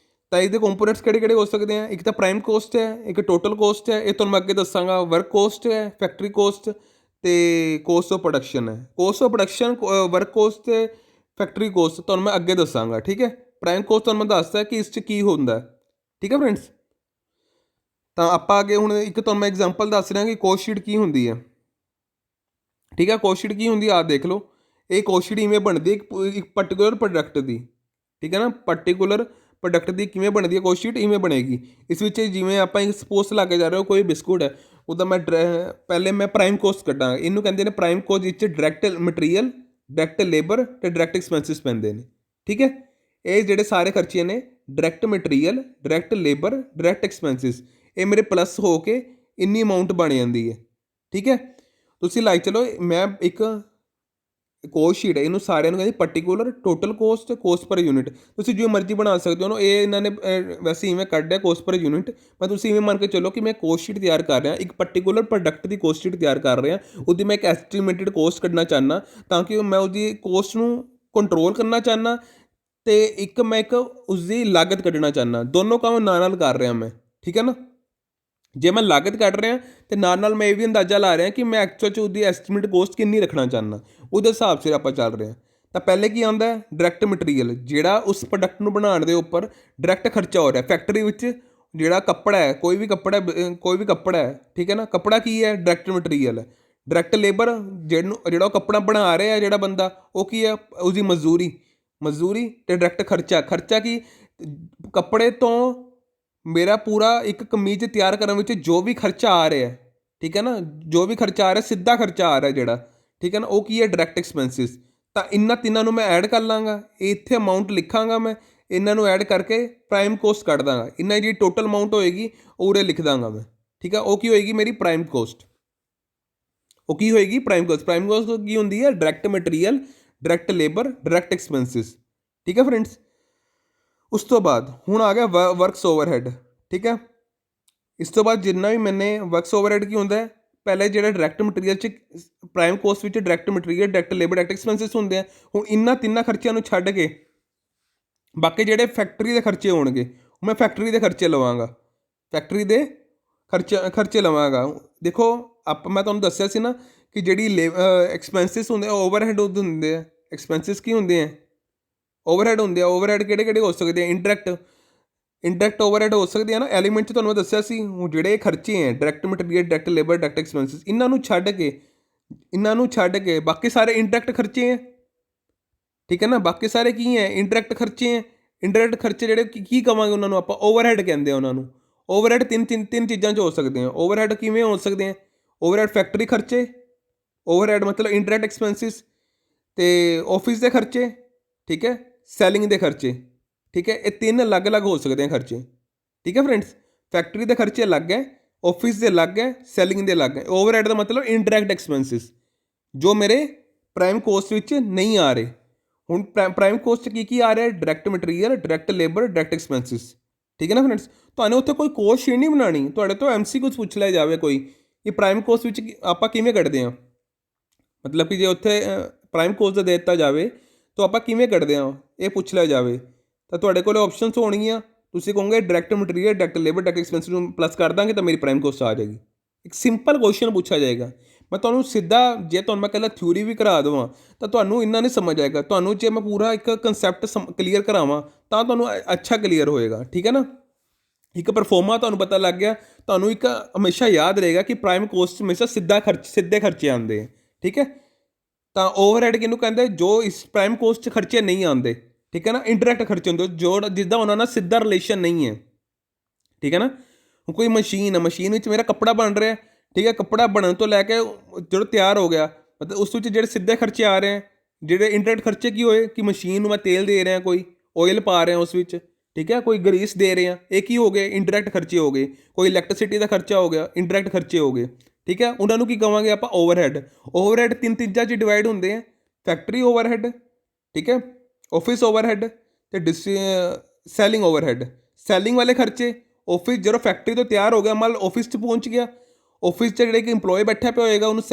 ਤਾਂ ਇਹਦੇ ਕੰਪੋਨੈਂਟਸ ਕਿਹੜੇ ਕਿਹੜੇ ਹੋ ਸਕਦੇ ਆ, ਇੱਕ ਤਾਂ ਪ੍ਰਾਈਮ ਕੋਸਟ ਹੈ, ਇੱਕ ਟੋਟਲ ਕੋਸਟ ਹੈ, ਇਹ ਤੁਹਾਨੂੰ ਮੈਂ ਅੱਗੇ ਦੱਸਾਂਗਾ। ਵਰਕ ਕੋਸਟ ਹੈ, ਫੈਕਟਰੀ ਕੋਸਟ ਅਤੇ ਕੋਸਟ ਆਫ ਪ੍ਰੋਡਕਸ਼ਨ ਹੈ। Cost of production, work cost ਅਤੇ ਫੈਕਟਰੀ ਕੋਸਟ ਤੁਹਾਨੂੰ ਮੈਂ ਅੱਗੇ ਦੱਸਾਂਗਾ, ਠੀਕ ਹੈ। ਪ੍ਰਾਈਮ ਕੋਸਟ ਤੁਹਾਨੂੰ ਮੈਂ ਦੱਸਦਾ ਕਿ ਇਸ 'ਚ ਕੀ ਹੁੰਦਾ, ਠੀਕ ਹੈ ਫਰੈਂਡਸ। ਤਾਂ ਆਪਾਂ ਅੱਗੇ ਹੁਣ ਇੱਕ ਤੁਹਾਨੂੰ ਮੈਂ ਐਗਜ਼ਾਮਪਲ ਦੱਸ ਰਿਹਾ ਕਿ ਕੋਸਟ ਸ਼ੀਟ ਕੀ ਹੁੰਦੀ ਹੈ, ਠੀਕ ਹੈ। ਕੋਸਟ ਸ਼ੀਟ ਕੀ ਹੁੰਦੀ ਆ ਦੇਖ ਲਓ। ਇਹ ਕੋਸਟ ਸ਼ੀਟ ਇਵੇਂ ਬਣਦੀ ਇੱਕ ਪਰਟੀਕੂਲਰ ਪ੍ਰੋਡਕਟ ਦੀ, ਠੀਕ ਹੈ ਨਾ। ਪਰਟੀਕੂਲਰ ਪ੍ਰੋਡਕਟ ਦੀ ਕਿਵੇਂ ਬਣਦੀ ਹੈ ਕੋਸਟ ਸ਼ੀਟ, ਇਵੇਂ ਬਣੇਗੀ। ਇਸ ਵਿੱਚ ਜਿਵੇਂ ਆਪਾਂ ਇੱਕ ਸਪੋਜ਼ ਲਾ ਕੇ ਜਾ ਰਹੇ ਹੋ ਕੋਈ ਬਿਸਕੁਟ ਹੈ, ਉਹਦਾ ਮੈਂ ਪਹਿਲੇ ਮੈਂ ਪ੍ਰਾਈਮ ਕੋਸਟ ਕੱਢਾਂਗਾ। ਇਹਨੂੰ ਕਹਿੰਦੇ ਨੇ ਪ੍ਰਾਈਮ ਕੋਸਟ, ਵਿੱਚ ਡਾਇਰੈਕਟ ਮਟੀਰੀਅਲ, ਡਾਇਰੈਕਟ ਲੇਬਰ ਅਤੇ ਡਾਇਰੈਕਟ ਐਕਸਪੈਂਸਿਸ ਪੈਂਦੇ ਨੇ, ਠੀਕ ਹੈ। ਇਹ ਜਿਹੜੇ ਸਾਰੇ ਖਰਚੇ ਨੇ, direct material, direct labour, direct expenses, ਇਹ ਮੇਰੇ ਪਲੱਸ ਹੋ ਕੇ ਇੰਨੀ ਅਮਾਊਂਟ ਬਣ ਜਾਂਦੀ ਹੈ, ਠੀਕ ਹੈ। ਤੁਸੀਂ ਲਾਈਕ ਚਲੋ ਮੈਂ ਇੱਕ ਕੋਸਟ ਸ਼ੀਟ ਹੈ, ਇਹਨੂੰ ਸਾਰਿਆਂ ਨੂੰ ਕਹਿੰਦੇ ਪਰਟੀਕੂਲਰ, ਟੋਟਲ ਕੋਸਟ, ਕੋਸਟ ਪਰ ਯੂਨਿਟ। ਤੁਸੀਂ ਜੋ ਮਰਜ਼ੀ ਬਣਾ ਸਕਦੇ ਹੋ। ਇਹ ਇਹਨਾਂ ਨੇ ਵੈਸੇ ਇਵੇਂ ਕੱਢਿਆ ਕੋਸਟ ਪਰ ਯੂਨਿਟ, ਪਰ ਤੁਸੀਂ ਇਵੇਂ ਮੰਨ ਕੇ ਚੱਲੋ ਕਿ ਮੈਂ ਕੋਸਟ ਸ਼ੀਟ ਤਿਆਰ ਕਰ ਰਿਹਾ, ਇੱਕ ਪਰਟੀਕੂਲਰ ਪ੍ਰੋਡਕਟ ਦੀ ਕੋਸਟ ਸ਼ੀਟ ਤਿਆਰ ਕਰ ਰਿਹਾ, ਉਹਦੀ ਮੈਂ ਇੱਕ ਐਸਟੀਮੇਟਿਡ ਕੋਸਟ ਕੱਢਣਾ ਚਾਹੁੰਦਾ, ਤਾਂ ਕਿ ਮੈਂ ਉਹਦੀ ਕੋਸਟ ਨੂੰ ਕੰਟਰੋਲ ਕਰਨਾ ਚਾਹੁੰਦਾ ਅਤੇ ਇੱਕ ਉਸਦੀ ਲਾਗਤ ਕੱਢਣਾ ਚਾਹੁੰਦਾ। ਦੋਨੋਂ ਕੰਮ ਨਾਲ ਕਰ ਰਿਹਾ ਮੈਂ, ਠੀਕ ਹੈ ਨਾ। ਜੇ ਮੈਂ ਲਾਗਤ ਕੱਢ ਰਿਹਾ ਅਤੇ ਨਾਲ ਮੈਂ ਇਹ ਵੀ ਅੰਦਾਜ਼ਾ ਲਾ ਰਿਹਾ ਕਿ ਮੈਂ ਐਕਚੁਅਲ 'ਚ ਉਹਦੀ ਐਸਟੀਮੇਟ ਕੋਸਟ ਕਿੰਨੀ ਰੱਖਣਾ ਚਾਹੁੰਦਾ, ਉਹਦੇ ਹਿਸਾਬ ਸਿਰ ਆਪਾਂ ਚੱਲ ਰਹੇ ਹਾਂ। ਤਾਂ ਪਹਿਲੇ ਕੀ ਆਉਂਦਾ ਹੈ, ਡਾਇਰੈਕਟ ਮਟੀਰੀਅਲ, ਜਿਹੜਾ ਉਸ ਪ੍ਰੋਡਕਟ ਨੂੰ ਬਣਾਉਣ ਦੇ ਉੱਪਰ ਡਾਇਰੈਕਟ ਖਰਚਾ ਹੋ ਰਿਹਾ। ਫੈਕਟਰੀ ਵਿੱਚ ਜਿਹੜਾ ਕੱਪੜਾ ਹੈ, ਕੋਈ ਵੀ ਕੱਪੜਾ ਹੈ, ਠੀਕ ਹੈ ਨਾ। ਕੱਪੜਾ ਕੀ ਹੈ, ਡਾਇਰੈਕਟ ਮਟੀਰੀਅਲ ਹੈ। ਡਾਇਰੈਕਟ ਲੇਬਰ, ਜਿਹੜਾ ਉਹ ਕੱਪੜਾ ਬਣਾ ਰਿਹਾ ਜਿਹੜਾ ਬੰਦਾ, ਉਹ ਕੀ ਹੈ, ਉਹਦੀ ਮਜ਼ਦੂਰੀ ਅਤੇ ਡਾਇਰੈਕਟ ਖਰਚਾ ਕੀ, ਕੱਪੜੇ ਤੋਂ ਮੇਰਾ ਪੂਰਾ ਇੱਕ ਕਮੀਜ਼ ਤਿਆਰ ਕਰਨ ਵਿੱਚ ਜੋ ਵੀ ਖਰਚਾ ਆ ਰਿਹਾ, ਠੀਕ ਹੈ ਨਾ, ਜੋ ਵੀ ਖਰਚਾ ਆ ਰਿਹਾ, ਸਿੱਧਾ ਖਰਚਾ ਆ ਰਿਹਾ ਜਿਹੜਾ, ਠੀਕ ਹੈ ਨਾ, ਉਹ ਕੀ ਹੈ, ਡਾਇਰੈਕਟ ਐਕਸਪੈਂਸਿਸ। ਤਾਂ ਇਹਨਾਂ ਤਿੰਨਾਂ ਨੂੰ ਮੈਂ ਐਡ ਕਰ ਲਾਂਗਾ, ਇੱਥੇ ਅਮਾਊਂਟ ਲਿਖਾਂਗਾ ਮੈਂ, ਇਹਨਾਂ ਨੂੰ ਐਡ ਕਰਕੇ ਪ੍ਰਾਈਮ ਕੋਸਟ ਕੱਢ ਦਾਂਗਾ। ਇਹਨਾਂ ਦੀ ਟੋਟਲ ਅਮਾਊਂਟ ਹੋਏਗੀ ਉਹ ਉਰੇ ਲਿਖ ਦਾਂਗਾ ਮੈਂ, ਠੀਕ ਹੈ। ਉਹ ਕੀ ਹੋਏਗੀ ਮੇਰੀ ਪ੍ਰਾਈਮ ਕੋਸਟ, ਉਹ ਕੀ ਹੋਏਗੀ ਪ੍ਰਾਈਮ ਕੋਸਟ। ਪ੍ਰਾਈਮ ਕੋਸਟ ਕੀ ਹੁੰਦੀ ਹੈ, direct material, direct labour, direct expenses, ਠੀਕ ਹੈ ਫਰੈਂਡਸ। ਉਸ ਤੋਂ ਬਾਅਦ ਹੁਣ ਆ ਗਿਆ ਵਰਕਸ ਓਵਰਹੈਡ, ਠੀਕ ਹੈ। ਇਸ ਤੋਂ ਬਾਅਦ ਜਿੰਨਾ ਵੀ ਮੈਨੇ ਵਰਕਸ ਓਵਰਹੈਡ ਕੀ ਹੁੰਦਾ ਹੈ, ਪਹਿਲੇ ਜਿਹੜਾ ਡਾਇਰੈਕਟ ਮਟੀਰੀਅਲ 'ਚ ਪ੍ਰਾਈਮ ਕੋਸਟ ਵਿੱਚ direct material, direct labour, direct expenses ਹੁੰਦੇ ਆ। ਹੁਣ ਇਹਨਾਂ ਤਿੰਨਾਂ ਖਰਚਿਆਂ ਨੂੰ ਛੱਡ ਕੇ ਬਾਕੀ ਜਿਹੜੇ ਫੈਕਟਰੀ ਦੇ ਖਰਚੇ ਹੋਣਗੇ, ਮੈਂ ਫੈਕਟਰੀ ਦੇ ਖਰਚੇ ਲਵਾਂਗਾ, ਖਰਚੇ ਲਵਾਂਗਾ। ਦੇਖੋ ਮੈਂ ਤੁਹਾਨੂੰ ਦੱਸਿਆ ਸੀ ਨਾ ਕਿ ਜਿਹੜੀ ਐਕਸਪੈਂਸਿਸ ਹੁੰਦੇ ਆ ਓਵਰਹੈਡ ਹੁੰਦੇ ਆ, ਐਕਸਪੈਂਸਿਸ ਕੀ ਹੁੰਦੇ ਆ, ਓਵਰਹੈਡ ਹੁੰਦੇ ਆ। ਓਵਰਹੈਡ ਕਿਹੜੇ ਹੋ ਸਕਦੇ ਆ, ਇੰਡਾਇਰੈਕਟ ਓਵਰਹੈਡ ਹੋ ਸਕਦੇ ਆ ਨਾ। ਐਲੀਮੈਂਟ 'ਚ ਤੁਹਾਨੂੰ ਮੈਂ ਦੱਸਿਆ ਸੀ, ਜਿਹੜੇ ਖਰਚੇ ਹੈ direct material, direct labour, direct expenses, ਇਹਨਾਂ ਨੂੰ ਛੱਡ ਕੇ ਬਾਕੀ ਸਾਰੇ ਇੰਡਾਇਰੈਕਟ ਖਰਚੇ ਹੈ, ਠੀਕ ਹੈ ਨਾ। ਬਾਕੀ ਸਾਰੇ ਕੀ ਹੈ, ਇੰਡਾਇਰੈਕਟ ਖਰਚੇ ਹੈ। ਇੰਡਾਇਰੈਕਟ ਖਰਚੇ ਜਿਹੜੇ ਕੀ ਕਵਾਂਗੇ ਉਹਨਾਂ ਨੂੰ ਆਪਾਂ, ਓਵਰਹੈਡ ਕਹਿੰਦੇ ਆ ਉਹਨਾਂ ਨੂੰ। ਓਵਰਹੈਡ ਤਿੰਨ ਚੀਜ਼ਾਂ 'ਚ ਹੋ ਸਕਦੇ ਆ। ਓਵਰਹੈਡ ਕਿਵੇਂ ਹੋ ਸਕਦੇ ਆ, ਓਵਰਹੈਡ ਫੈਕਟਰੀ ਖਰਚੇ, ਓਵਰਹੈਡ ਮਤਲਬ ਇੰਡਾਇਰੈਕਟ ਐਕਸਪੈਂਸਿਸ, ਅਤੇ ਆਫਿਸ ਦੇ ਖਰਚੇ, ਠੀਕ ਹੈ, ਸੈਲਿੰਗ ਦੇ ਖਰਚੇ, ਠੀਕ ਹੈ। ਇਹ ਤਿੰਨ ਅਲੱਗ ਹੋ ਸਕਦੇ ਆ ਖਰਚੇ, ਠੀਕ ਹੈ ਫਰੈਂਡਸ। ਫੈਕਟਰੀ ਦੇ ਖਰਚੇ ਅਲੱਗ ਹੈ, ਆਫਿਸ ਦੇ ਅਲੱਗ ਹੈ, ਸੈਲਿੰਗ ਦੇ ਅਲੱਗ ਹੈ। ਓਵਰਹੈਡ ਦਾ ਮਤਲਬ ਇੰਡਾਇਰੈਕਟ ਐਕਸਪੈਂਸਿਸ ਜੋ ਮੇਰੇ ਪ੍ਰਾਈਮ ਕੋਸਟ ਵਿੱਚ ਨਹੀਂ ਆ ਰਹੇ। ਹੁਣ ਪ੍ਰਾਈਮ ਕੋਸਟ 'ਚ ਕੀ ਆ ਰਿਹਾ, direct material, direct labour, direct expenses, ਠੀਕ ਹੈ ਨਾ ਫਰੈਂਡਸ। ਤੁਹਾਨੂੰ ਉੱਥੇ ਕੋਈ ਕੋਸਟ ਸ਼ੀਟ ਨਹੀਂ ਬਣਾਉਣੀ, ਤੁਹਾਡੇ ਤੋਂ MCQ ਪੁੱਛ ਲਿਆ ਜਾਵੇ ਕੋਈ ਕਿ ਪ੍ਰਾਈਮ ਕੋਸਟ ਵਿੱਚ ਆਪਾਂ ਕਿਵੇਂ ਕੱਢਦੇ ਹਾਂ, ਮਤਲਬ ਕਿ ਜੇ ਉੱਥੇ ਪ੍ਰਾਈਮ ਕੋਸਟ ਦਾ ਦੇ ਦਿੱਤਾ ਜਾਵੇ ਤਾਂ ਆਪਾਂ ਕਿਵੇਂ ਕੱਢਦੇ ਹਾਂ, ਇਹ ਪੁੱਛ ਲਿਆ ਜਾਵੇ ਤਾਂ ਤੁਹਾਡੇ ਕੋਲ ਆਪਸ਼ਨਸ ਹੋਣਗੀਆਂ। ਤੁਸੀਂ ਕਹੋਗੇ direct material, direct labour, direct expenses ਨੂੰ ਪਲੱਸ ਕਰ ਦਾਂਗੇ ਤਾਂ ਮੇਰੀ ਪ੍ਰਾਈਮ ਕੋਸਟ ਆ ਜਾਏਗੀ। ਇੱਕ ਸਿੰਪਲ ਕੁਐਸਚਨ ਪੁੱਛਿਆ ਜਾਏਗਾ। ਮੈਂ ਤੁਹਾਨੂੰ ਸਿੱਧਾ, ਜੇ ਤੁਹਾਨੂੰ ਮੈਂ ਪਹਿਲਾਂ ਥਿਊਰੀ ਵੀ ਕਰਾ ਦੇਵਾਂ ਤਾਂ ਤੁਹਾਨੂੰ ਇੰਨਾ ਨਹੀਂ ਸਮਝ ਆਏਗਾ। ਤੁਹਾਨੂੰ ਜੇ ਮੈਂ ਪੂਰਾ ਇੱਕ ਕੰਸੈਪਟ ਕਲੀਅਰ ਕਰਾਵਾਂ ਤਾਂ ਤੁਹਾਨੂੰ ਅੱਛਾ ਕਲੀਅਰ ਹੋਏਗਾ, ਠੀਕ ਹੈ ਨਾ। ਇੱਕ ਪਰਫੋਰਮਾ ਤੁਹਾਨੂੰ ਪਤਾ ਲੱਗ ਗਿਆ, ਤੁਹਾਨੂੰ ਇੱਕ ਹਮੇਸ਼ਾ ਯਾਦ ਰਹੇਗਾ ਕਿ ਪ੍ਰਾਈਮ ਕੋਸਟ ਹਮੇਸ਼ਾ ਸਿੱਧੇ ਖਰਚੇ ਆਉਂਦੇ ਹੈ, ਠੀਕ ਹੈ। ਤਾਂ ਓਵਰਹੈਡ ਕਿਹਨੂੰ ਕਹਿੰਦੇ, ਜੋ ਇਸ ਪ੍ਰਾਈਮ ਕੋਸਟ 'ਚ ਖਰਚੇ ਨਹੀਂ ਆਉਂਦੇ, ਠੀਕ ਹੈ ਨਾ। ਇੰਡਾਇਰੈਕਟ ਖਰਚੇ ਹੁੰਦੇ ਜੋ ਜਿੱਦਾਂ ਉਹਨਾਂ ਨਾਲ ਸਿੱਧਾ ਰਿਲੇਸ਼ਨ ਨਹੀਂ ਹੈ, ਠੀਕ ਹੈ ਨਾ। ਹੁਣ ਕੋਈ ਮਸ਼ੀਨ ਹੈ, ਮਸ਼ੀਨ ਵਿੱਚ ਮੇਰਾ ਕੱਪੜਾ ਬਣ ਰਿਹਾ, ਠੀਕ ਹੈ। ਕੱਪੜਾ ਬਣਨ ਤੋਂ ਲੈ ਕੇ ਜਦੋਂ ਤਿਆਰ ਹੋ ਗਿਆ, ਮਤਲਬ ਉਸ ਵਿੱਚ ਜਿਹੜੇ ਸਿੱਧੇ ਖਰਚੇ ਆ ਰਹੇ ਹੈ, ਜਿਹੜੇ ਇੰਡਾਇਰੈਕਟ ਖਰਚੇ ਕੀ ਹੋਏ ਕਿ ਮਸ਼ੀਨ ਨੂੰ ਮੈਂ ਤੇਲ ਦੇ ਰਿਹਾ, ਕੋਈ ਆਇਲ ਪਾ ਰਿਹਾ ਉਸ ਵਿੱਚ, ਠੀਕ ਹੈ, ਕੋਈ ਗਰੀਸ ਦੇ ਰਿਹਾ, ਇਹ ਕੀ ਹੋ ਗਏ, ਇੰਡਾਇਰੈਕਟ ਖਰਚੇ ਹੋ ਗਏ। ਕੋਈ ਇਲੈਕਟ੍ਰਿਸਿਟੀ ਦਾ ਖਰਚਾ ਹੋ ਗਿਆ, ਇੰਡਾਇਰੈਕਟ ਖਰਚੇ ਹੋ ਗਏ, ਠੀਕ ਹੈ। ਉਹਨਾਂ ਨੂੰ ਕੀ ਕਹਾਂਗੇ ਆਪਾਂ, ਓਵਰਹੈਡ। ਓਵਰਹੈਡ ਤਿੰਨ ਚੀਜ਼ਾਂ 'ਚ ਡਿਵਾਈਡ ਹੁੰਦੇ ਆ, ਫੈਕਟਰੀ ਓਵਰਹੈਡ, ਠੀਕ ਹੈ, ਆਫਿਸ ਓਵਰਹੈਡ ਅਤੇ ਸੈਲਿੰਗ ਓਵਰਹੈਡ। ਸੈਲਿੰਗ ਵਾਲੇ ਖਰਚੇ, ਆਫਿਸ ਜਦੋਂ ਫੈਕਟਰੀ ਤੋਂ ਤਿਆਰ ਹੋ ਗਿਆ ਮਾਲ, ਆਫਿਸ 'ਚ ਪਹੁੰਚ ਗਿਆ, ਆਫਿਸ 'ਚ ਜਿਹੜੇ ਕਿ ਇੰਪਲੋਏ ਬੈਠਾ ਪਿਆ ਹੋਏਗਾ ਉਹਨੂੰ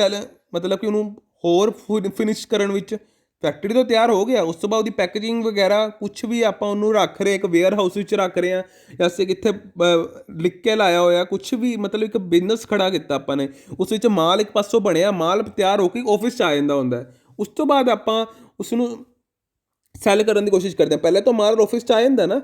ਮਤਲਬ ਕਿ ਉਹਨੂੰ ਹੋਰ ਫਿਨਿਸ਼ ਕਰਨ ਵਿੱਚ, ਫੈਕਟਰੀ ਤੋਂ ਤਿਆਰ ਹੋ ਗਿਆ, ਉਸ ਤੋਂ ਬਾਅਦ ਉਹਦੀ ਪੈਕੇਜਿੰਗ ਵਗੈਰਾ ਕੁਛ ਵੀ ਆਪਾਂ ਉਹਨੂੰ ਰੱਖ ਰਹੇ, ਇੱਕ ਵੇਅਰ ਹਾਊਸ ਵਿੱਚ ਰੱਖ ਰਹੇ ਹਾਂ, ਜਾਂ ਅਸੀਂ ਕਿੱਥੇ ਲਿਖ ਕੇ ਲਾਇਆ ਹੋਇਆ ਕੁਛ ਵੀ, ਮਤਲਬ ਇੱਕ ਬਿਜ਼ਨਸ ਖੜਾ ਕੀਤਾ ਆਪਾਂ ਨੇ, ਉਸ ਵਿੱਚ ਮਾਲ ਇੱਕ ਪਾਸੋਂ ਬਣਿਆ, ਮਾਲ ਤਿਆਰ ਹੋ ਕੇ ਆਫਿਸ 'ਚ ਆ ਜਾਂਦਾ ਹੁੰਦਾ। ਉਸ ਤੋਂ ਬਾਅਦ ਆਪਾਂ ਉਸ ਨੂੰ ਸੈੱਲ ਕਰਨ ਦੀ ਕੋਸ਼ਿਸ਼ ਕਰਦੇ ਹਾਂ। ਪਹਿਲੇ ਤਾਂ ਮਾਲ ਆਫਿਸ 'ਚ ਆ ਜਾਂਦਾ ਨਾ,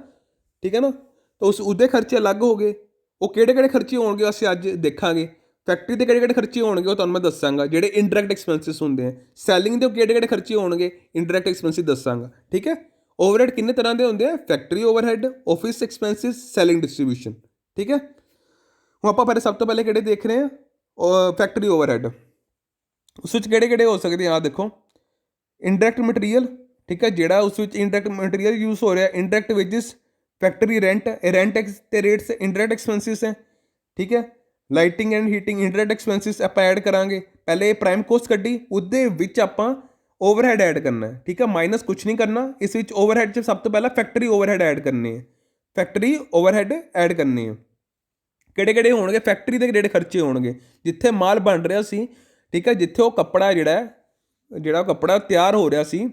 ਠੀਕ ਹੈ ਨਾ, ਤਾਂ ਉਹਦੇ ਖਰਚੇ ਅਲੱਗ ਹੋ ਗਏ। ਉਹ ਕਿਹੜੇ ਕਿਹੜੇ ਖਰਚੇ ਹੋਣਗੇ ਅਸੀਂ ਅੱਜ ਦੇਖਾਂਗੇ। ਫੈਕਟਰੀ ਦੇ ਕਿਹੜੇ ਕਿਹੜੇ ਖਰਚੇ ਹੋਣਗੇ ਉਹ ਤੁਹਾਨੂੰ ਮੈਂ ਦੱਸਾਂਗਾ, ਜਿਹੜੇ ਇੰਡਾਇਰੈਕਟ ਐਕਸਪੈਂਸਿਸ ਹੁੰਦੇ ਆ। ਸੈਲਿੰਗ ਦੇ ਕਿਹੜੇ ਕਿਹੜੇ ਖਰਚੇ ਹੋਣਗੇ, ਇੰਡਾਇਰੈਕਟ ਐਕਸਪੈਂਸਿਸ ਦੱਸਾਂਗਾ, ਠੀਕ ਹੈ। ਓਵਰਹੈਡ ਕਿੰਨੇ ਤਰ੍ਹਾਂ ਦੇ ਹੁੰਦੇ ਆ, factory overhead, office expenses, selling distribution, ਠੀਕ ਹੈ। ਹੁਣ ਆਪਾਂ ਪਹਿਲੇ ਸਭ ਤੋਂ ਪਹਿਲੇ ਕਿਹੜੇ ਦੇਖ ਰਹੇ ਹਾਂ, ਫੈਕਟਰੀ ਓਵਰਹੈਡ। ਉਸ ਵਿੱਚ ਕਿਹੜੇ ਕਿਹੜੇ ਹੋ ਸਕਦੇ ਆ, ਦੇਖੋ, ਇੰਡਾਇਰੈਕਟ ਮਟੀਰੀਅਲ, ਠੀਕ ਹੈ, ਜਿਹੜਾ ਉਸ ਵਿੱਚ ਇੰਡਾਇਰੈਕਟ ਮਟੀਰੀਅਲ ਯੂਜ਼ ਹੋ ਰਿਹਾ, indirect wages, factory rent, rent ਅਤੇ ਰੇਟਸ ਇੰਡਾਇਰੈਕਟ ਐਕਸਪੈਂਸਿਸ ਹੈ, ਠੀਕ ਹੈ। Lighting and heating indirect expenses ਆਪਾਂ ਐਡ ਕਰਾਂਗੇ। ਪਹਿਲੇ ਪ੍ਰਾਈਮ ਕੋਸਟ ਕੱਢੀ, ਉਹਦੇ ਵਿੱਚ ਆਪਾਂ ਓਵਰਹੈਡ ਐਡ ਕਰਨਾ, ਠੀਕ ਹੈ, ਮਾਈਨਸ ਕੁਛ ਨਹੀਂ ਕਰਨਾ। ਇਸ ਵਿੱਚ ਓਵਰਹੈਡ 'ਚ ਸਭ ਤੋਂ ਪਹਿਲਾਂ ਫੈਕਟਰੀ ਓਵਰਹੈਡ ਐਡ ਕਰਨੇ ਹੈ, ਫੈਕਟਰੀ ਓਵਰਹੈਡ ਐਡ ਕਰਨੇ ਹੈ। ਕਿਹੜੇ ਕਿਹੜੇ ਹੋਣਗੇ, ਫੈਕਟਰੀ ਦੇ ਕਿਹੜੇ ਖਰਚੇ ਹੋਣਗੇ, ਜਿੱਥੇ ਮਾਲ ਬਣ ਰਿਹਾ ਸੀ, ਠੀਕ ਹੈ, ਜਿੱਥੇ ਉਹ ਕੱਪੜਾ ਜਿਹੜਾ ਕੱਪੜਾ ਤਿਆਰ ਹੋ ਰਿਹਾ ਸੀ,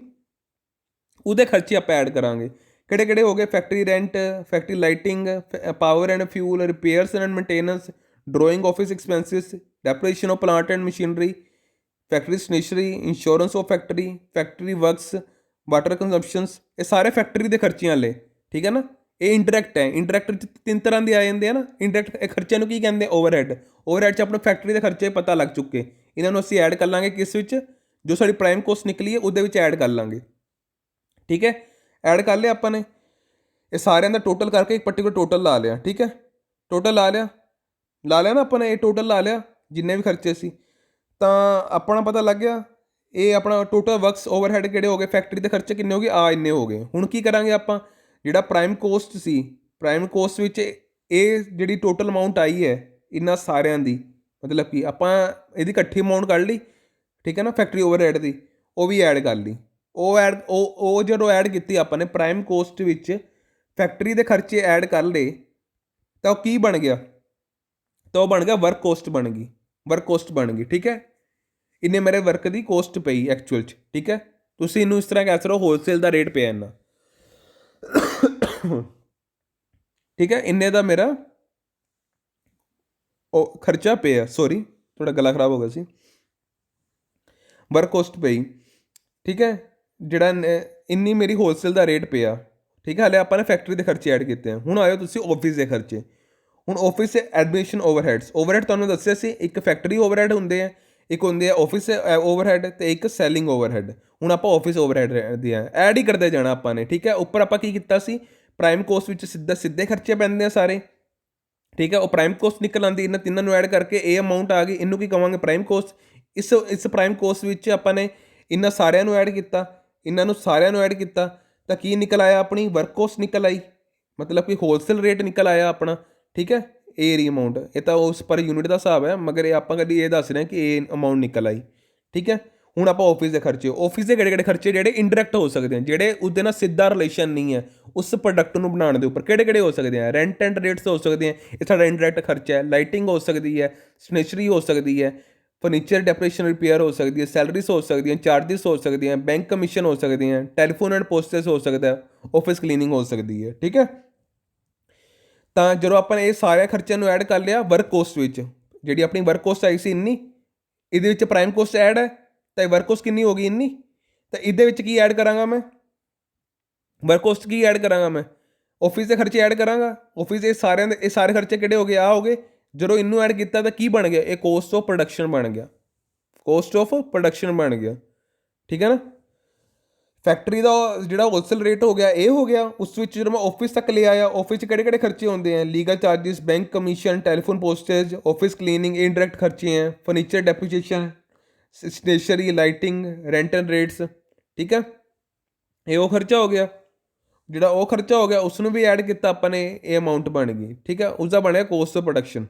ਉਹਦੇ ਖਰਚੇ ਆਪਾਂ ਐਡ ਕਰਾਂਗੇ। ਕਿਹੜੇ ਕਿਹੜੇ ਹੋ ਗਏ, factory rent, factory lighting, power and fuel, repairs and maintenance, drawing office expenses, depreciation of plant and machinery, factory stationery, insurance of factory, factory works, water consumptions, ਇਹ ਸਾਰੇ ਫੈਕਟਰੀ ਦੇ ਖਰਚਿਆਂ ਵਾਲੇ, ਠੀਕ ਹੈ ਨਾ। ਇਹ ਇੰਡਾਇਰੈਕਟ ਹੈ। ਇੰਡਾਇਰੈਕਟ ਤਿੰਨ ਤਰ੍ਹਾਂ ਦੇ ਆ ਜਾਂਦੇ ਆ ਨਾ। ਇੰਡਾਇਰੈਕਟ ਖਰਚਿਆਂ ਨੂੰ ਕੀ ਕਹਿੰਦੇ, ਓਵਰਹੈਡ। ਓਵਰਹੈਡ 'ਚ ਆਪਣੇ ਫੈਕਟਰੀ ਦੇ ਖਰਚੇ ਪਤਾ ਲੱਗ ਚੁੱਕੇ, ਇਹਨਾਂ ਨੂੰ ਅਸੀਂ ਐਡ ਕਰ ਲਾਂਗੇ ਕਿਸ ਵਿੱਚ, ਜੋ ਸਾਡੀ ਪ੍ਰਾਈਮ ਕੋਸਟ ਨਿਕਲੀ ਹੈ ਉਹਦੇ ਵਿੱਚ ਐਡ ਕਰ ਲਾਂਗੇ, ਠੀਕ ਹੈ। ਐਡ ਕਰ ਲਿਆ ਆਪਾਂ ਨੇ, ਇਹ ਸਾਰਿਆਂ ਦਾ ਟੋਟਲ ਕਰਕੇ ਇੱਕ ਪਾਰਟੀਕੂਲਰ ਟੋਟਲ ਲਾ ਲਿਆ, ਠੀਕ ਹੈ। ਟੋਟਲ ਲਾ ਲਿਆ ਨਾ ਆਪਾਂ ਨੇ, ਇਹ ਟੋਟਲ ਲਾ ਲਿਆ ਜਿੰਨੇ ਵੀ ਖਰਚੇ ਸੀ, ਤਾਂ ਆਪਣਾ ਪਤਾ ਲੱਗ ਗਿਆ ਇਹ ਆਪਣਾ ਟੋਟਲ ਵਰਕਸ ਓਵਰਹੈਡ ਕਿਹੜੇ ਹੋ ਗਏ, ਫੈਕਟਰੀ ਦੇ ਖਰਚੇ ਕਿੰਨੇ ਹੋ ਗਏ, ਇੰਨੇ ਹੋ ਗਏ। ਹੁਣ ਕੀ ਕਰਾਂਗੇ ਆਪਾਂ, ਜਿਹੜਾ ਪ੍ਰਾਈਮ ਕੋਸਟ ਸੀ, ਪ੍ਰਾਈਮ ਕੋਸਟ ਵਿੱਚ ਇਹ ਜਿਹੜੀ ਟੋਟਲ ਅਮਾਊਂਟ ਆਈ ਹੈ ਇਹਨਾਂ ਸਾਰਿਆਂ ਦੀ, ਮਤਲਬ ਕਿ ਆਪਾਂ ਇਹਦੀ ਇਕੱਠੀ ਅਮਾਊਂਟ ਕੱਢ ਲਈ, ਠੀਕ ਹੈ ਨਾ, ਫੈਕਟਰੀ ਓਵਰਹੈਡ ਦੀ, ਉਹ ਵੀ ਐਡ ਕਰ ਲਈ। ਉਹ ਜਦੋਂ ਐਡ ਕੀਤੀ ਆਪਾਂ ਨੇ ਪ੍ਰਾਈਮ ਕੋਸਟ ਵਿੱਚ ਫੈਕਟਰੀ ਦੇ ਖਰਚੇ ਐਡ ਕਰ ਲਏ, ਤਾਂ ਉਹ ਕੀ ਬਣ ਗਿਆ, ਤਾਂ ਉਹ ਬਣ ਗਿਆ ਵਰਕ ਕੋਸਟ ਬਣ ਗਈ, ਵਰਕ ਕੋਸਟ ਬਣ ਗਈ, ਠੀਕ ਹੈ। ਇੰਨੇ ਮੇਰੇ ਵਰਕ ਦੀ ਕੋਸਟ ਪਈ ਐਕਚੁਅਲ 'ਚ, ਠੀਕ ਹੈ। ਤੁਸੀਂ ਇਹਨੂੰ ਇਸ ਤਰ੍ਹਾਂ ਕਹਿ ਸਕਦੇ ਹੋ, ਹੋਲਸੇਲ ਦਾ ਰੇਟ ਪਿਆ ਇੰਨਾ, ਠੀਕ ਹੈ। ਇੰਨੇ ਦਾ ਮੇਰਾ ਉਹ ਖਰਚਾ ਪਿਆ, ਸੋਰੀ ਥੋੜਾ ਗਲਾ ਖਰਾਬ ਹੋ ਗਿਆ ਸੀ, ਵਰਕ ਕੋਸਟ ਪਈ, ਠੀਕ ਹੈ, ਜਿਹੜਾ ਇੰਨੀ ਮੇਰੀ ਹੋਲਸੇਲ ਦਾ ਰੇਟ ਪਿਆ, ਠੀਕ ਹੈ। ਹਾਲੇ ਆਪਾਂ ਨੇ ਫੈਕਟਰੀ ਦੇ ਖਰਚੇ ਐਡ ਕੀਤੇ ਆ। ਹੁਣ ਆਇਓ ਤੁਸੀਂ ਆਫਿਸ ਦੇ ਖਰਚੇ। ਹੁਣ ਆਫਿਸ ਦੇ ਐਡਮਿਨਿਸਟ੍ਰੇਸ਼ਨ ਓਵਰਹੈਡਸ, ਓਵਰਹੈਡ ਤੁਹਾਨੂੰ ਦੱਸਿਆ ਸੀ, ਇੱਕ ਫੈਕਟਰੀ ਓਵਰਹੈਡ ਹੁੰਦੇ ਆ, ਇੱਕ ਹੁੰਦੇ ਆ ਆਫਿਸ ਓਵਰਹੈਡ, ਅਤੇ ਇੱਕ ਸੈਲਿੰਗ ਓਵਰਹੈਡ। ਹੁਣ ਆਪਾਂ ਆਫਿਸ ਓਵਰਹੈਡ ਦੇ ਐਡ ਹੀ ਕਰਦੇ ਜਾਣਾ ਆਪਾਂ ਨੇ, ਠੀਕ ਹੈ। ਉੱਪਰ ਆਪਾਂ ਕੀ ਕੀਤਾ ਸੀ, ਪ੍ਰਾਈਮ ਕੋਸਟ ਵਿੱਚ ਸਿੱਧੇ ਖਰਚੇ ਪੈਂਦੇ ਆ ਸਾਰੇ, ਠੀਕ ਹੈ। ਉਹ ਪ੍ਰਾਈਮ ਕੋਸਟ ਨਿਕਲ ਆਉਂਦੀ, ਇਹਨਾਂ ਤਿੰਨਾਂ ਨੂੰ ਐਡ ਕਰਕੇ ਇਹ ਅਮਾਊਂਟ ਆ ਗਈ, ਇਹਨੂੰ ਕੀ ਕਹਾਂਗੇ, ਪ੍ਰਾਈਮ ਕੋਸਟ। ਇਸ ਪ੍ਰਾਈਮ ਕੋਸਟ ਵਿੱਚ ਆਪਾਂ ਨੇ ਇਹਨਾਂ ਸਾਰਿਆਂ ਨੂੰ ਐਡ ਕੀਤਾ, ਇਹਨਾਂ ਨੂੰ ਸਾਰਿਆਂ ਨੂੰ ਐਡ ਕੀਤਾ, ਤਾਂ ਕੀ ਨਿਕਲ ਆਇਆ, ਆਪਣੀ ਵਰਕ ਕੋਸਟ ਨਿਕਲ ਆਈ, ਮਤਲਬ ਕਿ ਹੋਲਸੇਲ ਰੇਟ ਨਿਕਲ ਆਇਆ ਆਪਣਾ, ਠੀਕ ਹੈ। ਇਹ ਰੀ ਅਮਾਊਂਟ, ਇਹ ਤਾਂ ਉਸ ਪਰ ਯੂਨਿਟ ਦਾ ਹਿਸਾਬ ਹੈ, ਮਗਰ ਇਹ ਆਪਾਂ ਕਦੀ ਇਹ ਦੱਸ ਰਹੇ ਕਿ ਇਹ ਅਮਾਊਂਟ ਨਿਕਲ ਆਈ, ਠੀਕ ਹੈ। ਹੁਣ ਆਪਾਂ ਆਫਿਸ ਦੇ ਖਰਚੇ, ਆਫਿਸ ਦੇ ਕਿਹੜੇ ਕਿਹੜੇ ਖਰਚੇ ਜਿਹੜੇ ਇੰਡਾਇਰੈਕਟ ਹੋ ਸਕਦੇ ਆ, ਜਿਹੜੇ ਉਹਦੇ ਨਾਲ ਸਿੱਧਾ ਰਿਲੇਸ਼ਨ ਨਹੀਂ ਹੈ ਉਸ ਪ੍ਰੋਡਕਟ ਨੂੰ ਬਣਾਉਣ ਦੇ ਉੱਪਰ, ਕਿਹੜੇ ਕਿਹੜੇ ਹੋ ਸਕਦੇ ਆ, ਰੈਂਟ ਐਂਡ ਰੇਟਸ ਹੋ ਸਕਦੇ ਆ, ਇਹ ਸਾਡਾ ਇੰਡਾਇਰੈਕਟ ਖਰਚਾ ਹੈ। ਲਾਈਟਿੰਗ ਹੋ ਸਕਦੀ ਹੈ, ਸਟੇਸ਼ਨਰੀ ਹੋ ਸਕਦੀ ਹੈ, ਫਰਨੀਚਰ ਡੈਪਰੇਸ਼ਨ ਰਿਪੇਅਰ ਹੋ ਸਕਦੀ ਹੈ, ਸੈਲਰੀਜ਼ ਹੋ ਸਕਦੀਆਂ, ਚਾਰਜਿਸ ਹੋ ਸਕਦੀਆਂ, ਬੈਂਕ ਕਮਿਸ਼ਨ ਹੋ ਸਕਦੀਆਂ, ਟੈਲੀਫੋਨ ਐਂਡ ਪੋਸਟੇਜ ਹੋ ਸਕਦਾ, ਆਫਿਸ ਕਲੀਨਿੰਗ ਹੋ ਸਕਦੀ ਹੈ, ਠੀਕ ਹੈ। ਤਾਂ ਜਦੋਂ ਆਪਾਂ ਨੇ ਇਹ ਸਾਰੇ ਖਰਚਿਆਂ ਨੂੰ ਐਡ ਕਰ ਲਿਆ ਵਰਕ ਕੋਸਟ ਵਿੱਚ, ਜਿਹੜੀ ਆਪਣੀ ਵਰਕ ਕੋਸਟ ਆਈ ਸੀ ਇੰਨੀ, ਇਹਦੇ ਵਿੱਚ ਪ੍ਰਾਈਮ ਕੋਸਟ ਐਡ ਹੈ ਤਾਂ ਵਰਕ ਕੋਸਟ ਕਿੰਨੀ ਹੋ ਗਈ ਇੰਨੀ। ਤਾਂ ਇਹਦੇ ਵਿੱਚ ਕੀ ਐਡ ਕਰਾਂਗਾ ਮੈਂ, ਵਰਕ ਕੋਸਟ ਕੀ ਐਡ ਕਰਾਂਗਾ ਮੈਂ, ਆਫਿਸ ਦੇ ਖਰਚੇ ਐਡ ਕਰਾਂਗਾ। ਆਫਿਸ ਦੇ ਸਾਰਿਆਂ ਦੇ ਇਹ ਸਾਰੇ ਖਰਚੇ ਕਿਹੜੇ ਹੋ ਗਏ, ਆ ਹੋ ਗਏ। ਜਦੋਂ ਇਹਨੂੰ ਐਡ ਕੀਤਾ ਤਾਂ ਕੀ ਬਣ ਗਿਆ, ਇਹ ਕੋਸਟ ਆਫ ਪ੍ਰੋਡਕਸ਼ਨ ਬਣ ਗਿਆ, ਕੋਸਟ ਆਫ ਪ੍ਰੋਡਕਸ਼ਨ ਬਣ ਗਿਆ, ਠੀਕ ਹੈ ਨਾ। ਫੈਕਟਰੀ ਦਾ ਜਿਹੜਾ ਹੋਲਸੇਲ ਰੇਟ ਹੋ ਗਿਆ ਇਹ ਹੋ ਗਿਆ। ਉਸ ਵਿੱਚ ਜਦੋਂ ਮੈਂ ਆਫਿਸ ਤੱਕ ਲੈ ਆਇਆ, ਆਫਿਸ 'ਚ ਕਿਹੜੇ ਕਿਹੜੇ ਖਰਚੇ ਹੁੰਦੇ हैं, legal charges, bank commission, telephone postage, office cleaning, indirect खर्चे हैं, furniture depreciation, stationery, lighting, rent and rates, ठीक है। ਇਹ ਉਹ ਖਰਚਾ ਹੋ ਗਿਆ। ਜਿਹੜਾ ਉਹ ਖਰਚਾ ਹੋ ਗਿਆ ਉਸ ਨੂੰ ਵੀ ਐਡ ਕੀਤਾ ਆਪਾਂ ਨੇ, ਇਹ ਅਮਾਊਂਟ ਬਣ ਗਈ, ਠੀਕ ਹੈ। ਉਸਦਾ ਬਣਿਆ ਕੋਸਟ ਆਫ ਪ੍ਰੋਡਕਸ਼ਨ,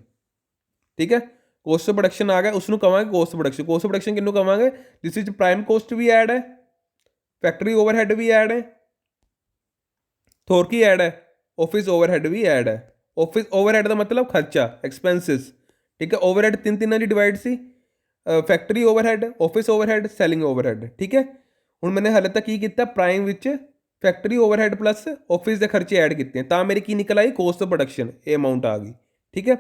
ਠੀਕ ਹੈ। ਕੋਸਟ ਆਫ ਪ੍ਰੋਡਕਸ਼ਨ ਆ ਗਿਆ, ਉਸ ਨੂੰ ਕਵਾਂਗੇ ਕੋਸਟ ਪ੍ਰੋਡਕਸ਼ਨ। ਕੋਸਟ ਪ੍ਰੋਡਕਸ਼ਨ ਕਿਹਨੂੰ ਕਵਾਂਗੇ, ਜਿਸ ਵਿੱਚ ਪ੍ਰਾਈਮ ਕੋਸਟ ਵੀ ਐਡ ਹੈ, ਫੈਕਟਰੀ ਓਵਰਹੈਡ ਵੀ ਐਡ ਹੈ, ਹੋਰ ਕੀ ਐਡ ਹੈ, ਆਫਿਸ ਓਵਰਹੈਡ ਵੀ ਐਡ ਹੈ। ਆਫਿਸ ਓਵਰਹੈਡ ਦਾ ਮਤਲਬ ਖਰਚਾ, ਐਕਸਪੈਂਸਿਸ, ਠੀਕ ਹੈ। ਓਵਰਹੈਡ ਤਿੰਨਾਂ ਦੀ ਡਿਵਾਈਡ ਸੀ, factory overhead, office overhead, selling overhead, ਠੀਕ ਹੈ। ਹੁਣ ਮੈंने ਹਾਲੇ ਤੱਕ ਕੀ ਕੀਤਾ, ਪ੍ਰਾਈਮ ਵਿੱਚ ਫੈਕਟਰੀ ਓਵਰਹੈਡ ਪਲੱਸ ਆਫਿਸ ਦੇ ਖਰਚੇ ਐਡ ਕੀਤੇ, ਤਾਂ ਮੇਰੀ ਕੀ ਨਿਕਲ ਆਈ, ਕੋਸਟ ਆਫ ਪ੍ਰੋਡਕਸ਼ਨ, ਇਹ ਅਮਾਊਂਟ ਆ ਗਈ, ਠੀਕ ਹੈ।